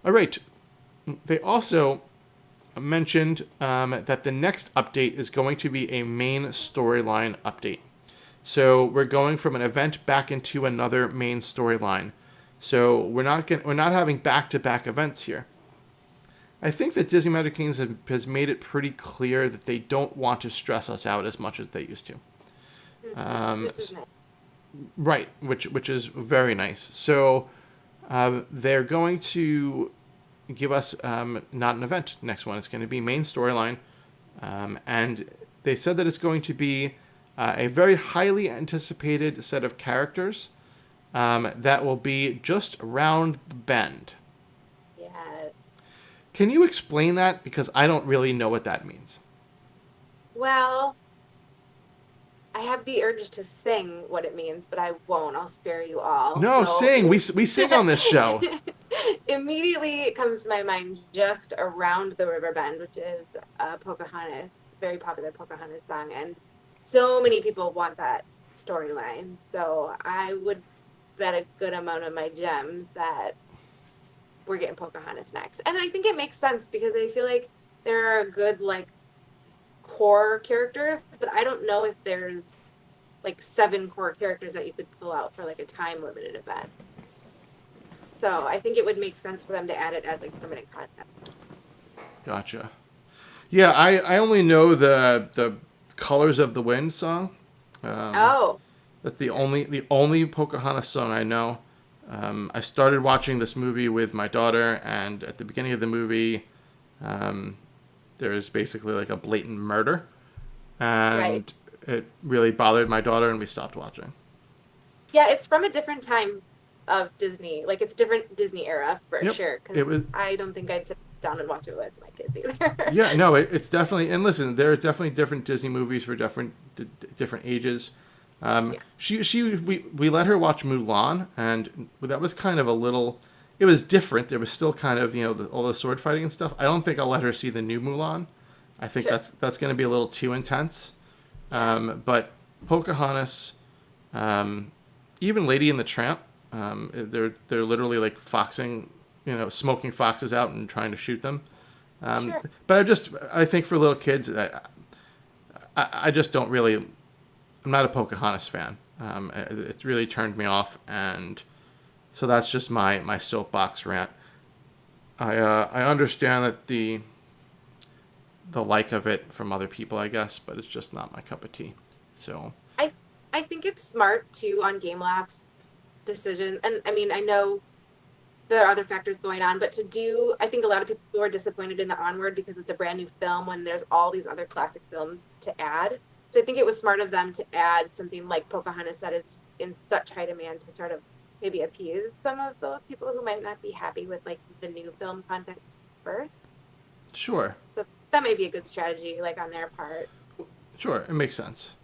right. They also mentioned that the next update is going to be a main storyline update. So we're going from an event back into another main storyline. So we're not having back-to-back events here. I think that Disney Magic Kingdom has made it pretty clear that they don't want to stress us out as much as they used to. Which is nice. Right, which is very nice. So they're going to give us not an event. Next one, it's going to be main storyline, and they said that it's going to be a very highly anticipated set of characters. That will be just around the bend. Yes. Can you explain that? Because I don't really know what that means. Well, I have the urge to sing what it means, but I won't. I'll spare you all. No, sing. We sing on this show. Immediately, it comes to my mind just around the river bend, which is Pocahontas, very popular Pocahontas song, and so many people want that storyline. So I would bet a good amount of my gems that we're getting Pocahontas next. And I think it makes sense because I feel like there are good core characters, but I don't know if there's 7 core characters that you could pull out for a time limited event. So I think it would make sense for them to add it as permanent content. Gotcha. Yeah, I only know the Colors of the Wind song. That's the only Pocahontas song I know. I started watching this movie with my daughter, and at the beginning of the movie, there's basically like a blatant murder, Right. and it really bothered my daughter, and we stopped watching. Yeah, it's from a different time of Disney. Like it's different Disney era for Yep, sure. it Because was. I don't think I'd sit down and watch it with my kids either. Yeah, no, it's definitely. And listen, there are definitely different Disney movies for different ages. Yeah, We let her watch Mulan, and that was kind of a little. It was different. There was still kind of all the sword fighting and stuff. I don't think I'll let her see the new Mulan. I think sure. that's going to be a little too intense. But Pocahontas, even Lady and the Tramp, they're literally like foxing, smoking foxes out and trying to shoot them. Sure. But I think for little kids, I just don't really. I'm not a Pocahontas fan. It's really turned me off, and so that's just my soapbox rant. I understand that the like of it from other people, I guess, but it's just not my cup of tea. So I I think it's smart too on Game Lab's decision. And I mean, I know there are other factors going on, but I think a lot of people are disappointed in the Onward because it's a brand new film when there's all these other classic films to add. So I think it was smart of them to add something like Pocahontas that is in such high demand to sort of maybe appease some of those people who might not be happy with like the new film content first. sure, So that may be a good strategy, like on their part. sure, it makes sense.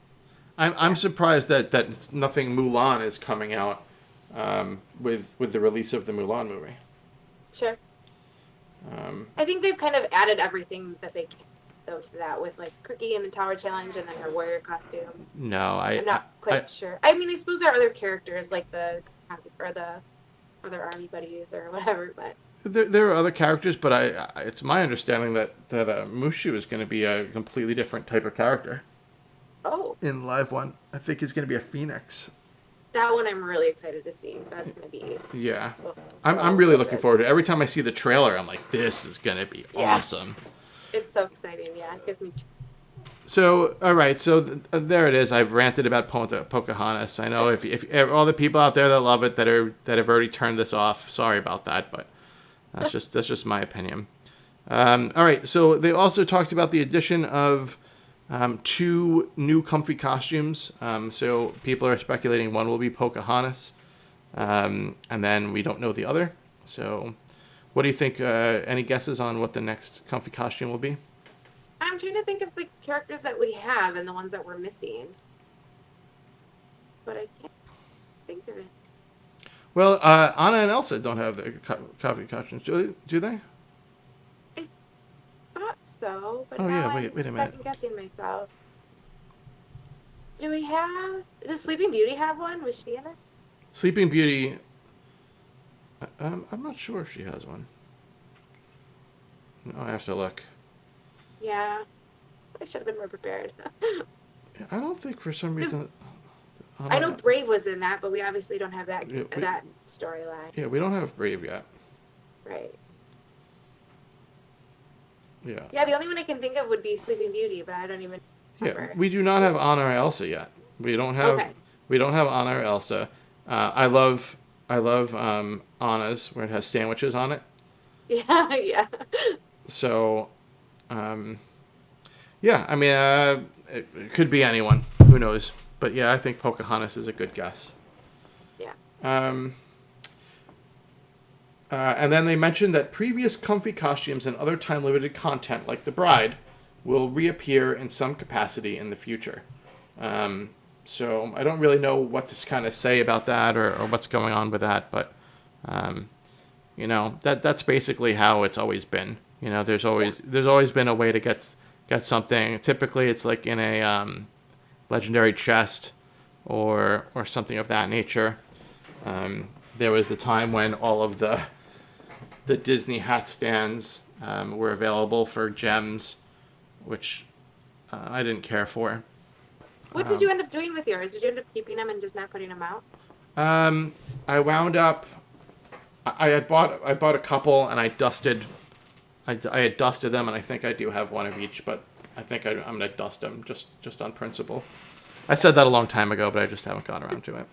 I'm Yeah, surprised that nothing Mulan is coming out with the release of the Mulan movie. sure. Um, I think they've kind of added everything that they can though to that with like Cookie and the Tower Challenge and then her warrior costume. no, I'm not I quite sure. I mean, I suppose there are other characters like the other army buddies or whatever, but there are other characters, but it's my understanding that Mushu is going to be a completely different type of character oh, in live one. I think he's going to be a phoenix. that one I'm really excited to see. That's gonna be Yeah, oh, I'm really so looking good. forward to it. Every time I see the trailer, I'm like, this is going to be Yeah, awesome. it's so exciting. Yeah, it gives me. So, all right, so there it is. I've ranted about Pocahontas. I know if all the people out there that love it that have already turned this off, sorry about that, but that's just my opinion. All right, so they also talked about the addition of two new comfy costumes. So people are speculating one will be Pocahontas, and then we don't know the other. So, what do you think? Any guesses on what the next comfy costume will be? I'm trying to think of the characters that we have and the ones that we're missing, but I can't think of it. Well, Anna and Elsa don't have their comfy costumes, do they? I thought so, but Oh now yeah, I'm wait a minute. second guessing myself. Do we have? Does Sleeping Beauty have one? Was she in it? Sleeping Beauty. I'm not sure if she has one. No, I have to look. Yeah, I should have been more prepared. I don't think for some 'Cause reason. I know Anna, Brave was in that, but we obviously don't have that yeah, that storyline, we don't have Brave yet. right? Yeah, Yeah, the only one I can think of would be Sleeping Beauty, but I don't even yeah. remember. We do not have Anna or Elsa yet. We don't have Okay. we don't have Anna or Elsa. I love Anna's where it has sandwiches on it. Yeah, yeah, So Um, yeah, I mean, it could be anyone. Who knows? But yeah, I think Pocahontas is a good guess. yeah. Um, and then they mentioned that previous comfy costumes and other time limited content, like The Bride, will reappear in some capacity in the future. So I don't really know what to kind of say about that or what's going on with that, but um, that's basically how it's always been. Yeah. There's always been a way to get something. Typically, it's like in a legendary chest or something of that nature. There was the time when all of the Disney hat stands were available for gems, which I didn't care for. What did you end up doing with yours? Did you end up keeping them and just not putting them out? I wound up. I bought a couple and I had dusted them, and I think I do have one of each, but I think I'm gonna dust them just on principle. I said that a long time ago, but I just haven't gotten around to it.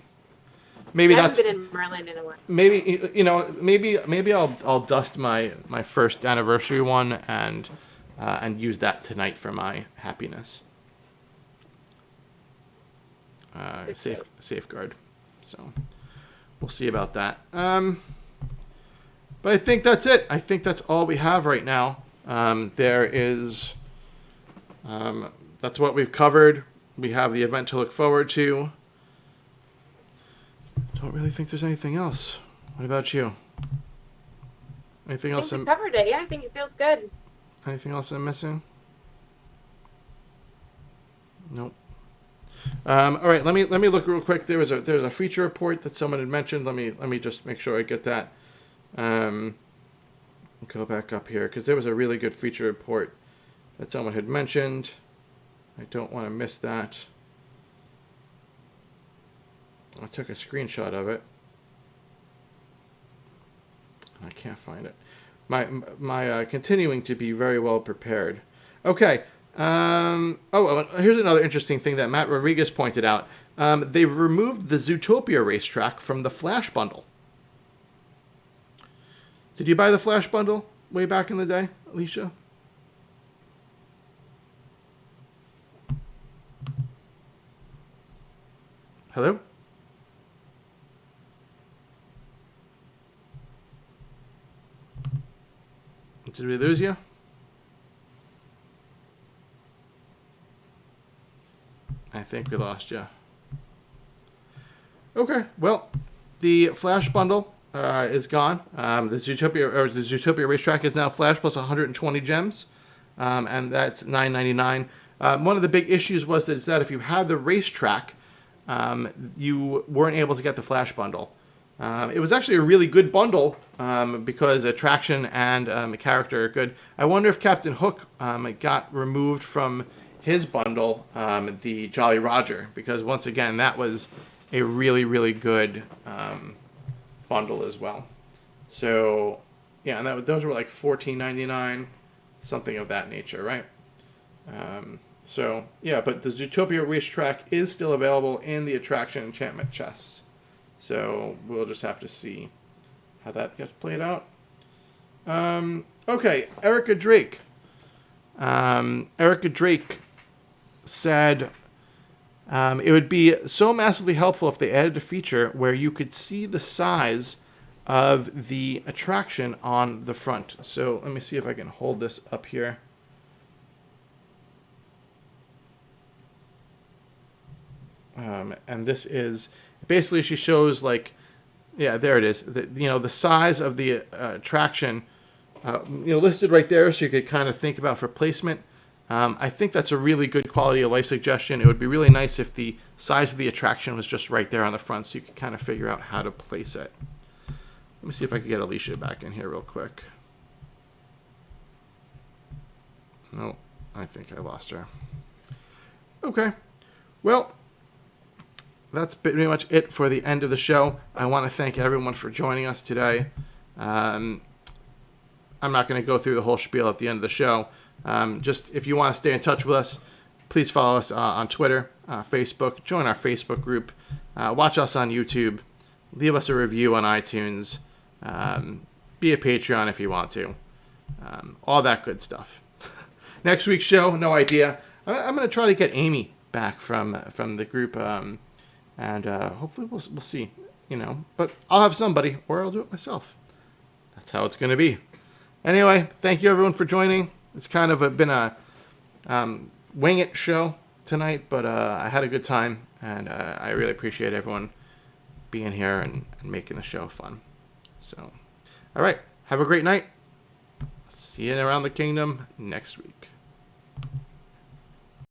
maybe I haven't that's been in Merlin in a while. maybe maybe I'll dust my first anniversary one and use that tonight for my happiness. Safeguard. So we'll see about that. But I think that's it. I think that's all we have right now. There is. That's what we've covered. We have the event to look forward to. Don't really think there's anything else. What about you? Anything else? I think we covered it. Yeah, I think it feels good. Anything else I'm missing? Nope. All right, let me look real quick. There's a feature report that someone had mentioned. Let me just make sure I get that. Go back up here because there was a really good feature report that someone had mentioned. I don't want to miss that. I took a screenshot of it. I can't find it. My continuing to be very well prepared. Okay. Here's another interesting thing that Matt Rodriguez pointed out. They've removed the Zootopia racetrack from the Flash bundle. Did you buy the Flash bundle way back in the day, Alicia? Hello? Did we lose you? I think we lost you. Okay, well, the Flash bundle is gone. The Zootopia racetrack is now Flash plus 120 gems, and that's $9.99. One of the big issues was that if you had the racetrack, you weren't able to get the Flash bundle. It was actually a really good bundle because attraction and a character are good. I wonder if Captain Hook got removed from his bundle, the Jolly Roger, because once again, that was a really, really good bundle as well. So, yeah, and those were like $14.99, something of that nature, right? So, yeah, but the Zootopia racetrack is still available in the attraction enchantment chests. So we'll just have to see how that gets played out. Okay, Erica Drake. Erica Drake said it would be so massively helpful if they added a feature where you could see the size of the attraction on the front. So let me see if I can hold this up here. And this is basically, she shows like, yeah, there it is. The size of the attraction, listed right there, so you could kind of think about for placement. I think that's a really good quality of life suggestion. It would be really nice if the size of the attraction was just right there on the front, so you could kind of figure out how to place it. Let me see if I can get Alicia back in here real quick. No, I think I lost her. Okay, well, that's pretty much it for the end of the show. I want to thank everyone for joining us today. I'm not going to go through the whole spiel at the end of the show. Just if you want to stay in touch with us, please follow us on Twitter, Facebook, join our Facebook group, watch us on YouTube, leave us a review on iTunes, be a Patreon if you want to, all that good stuff. Next week's show, no idea. I'm going to try to get Amy back from the group, and hopefully we'll see, but I'll have somebody, or I'll do it myself. That's how it's going to be. Anyway, thank you everyone for joining. It's kind of been a wing it show tonight, but I had a good time, and I really appreciate everyone being here and making the show fun. So, all right, have a great night. See you around the kingdom next week.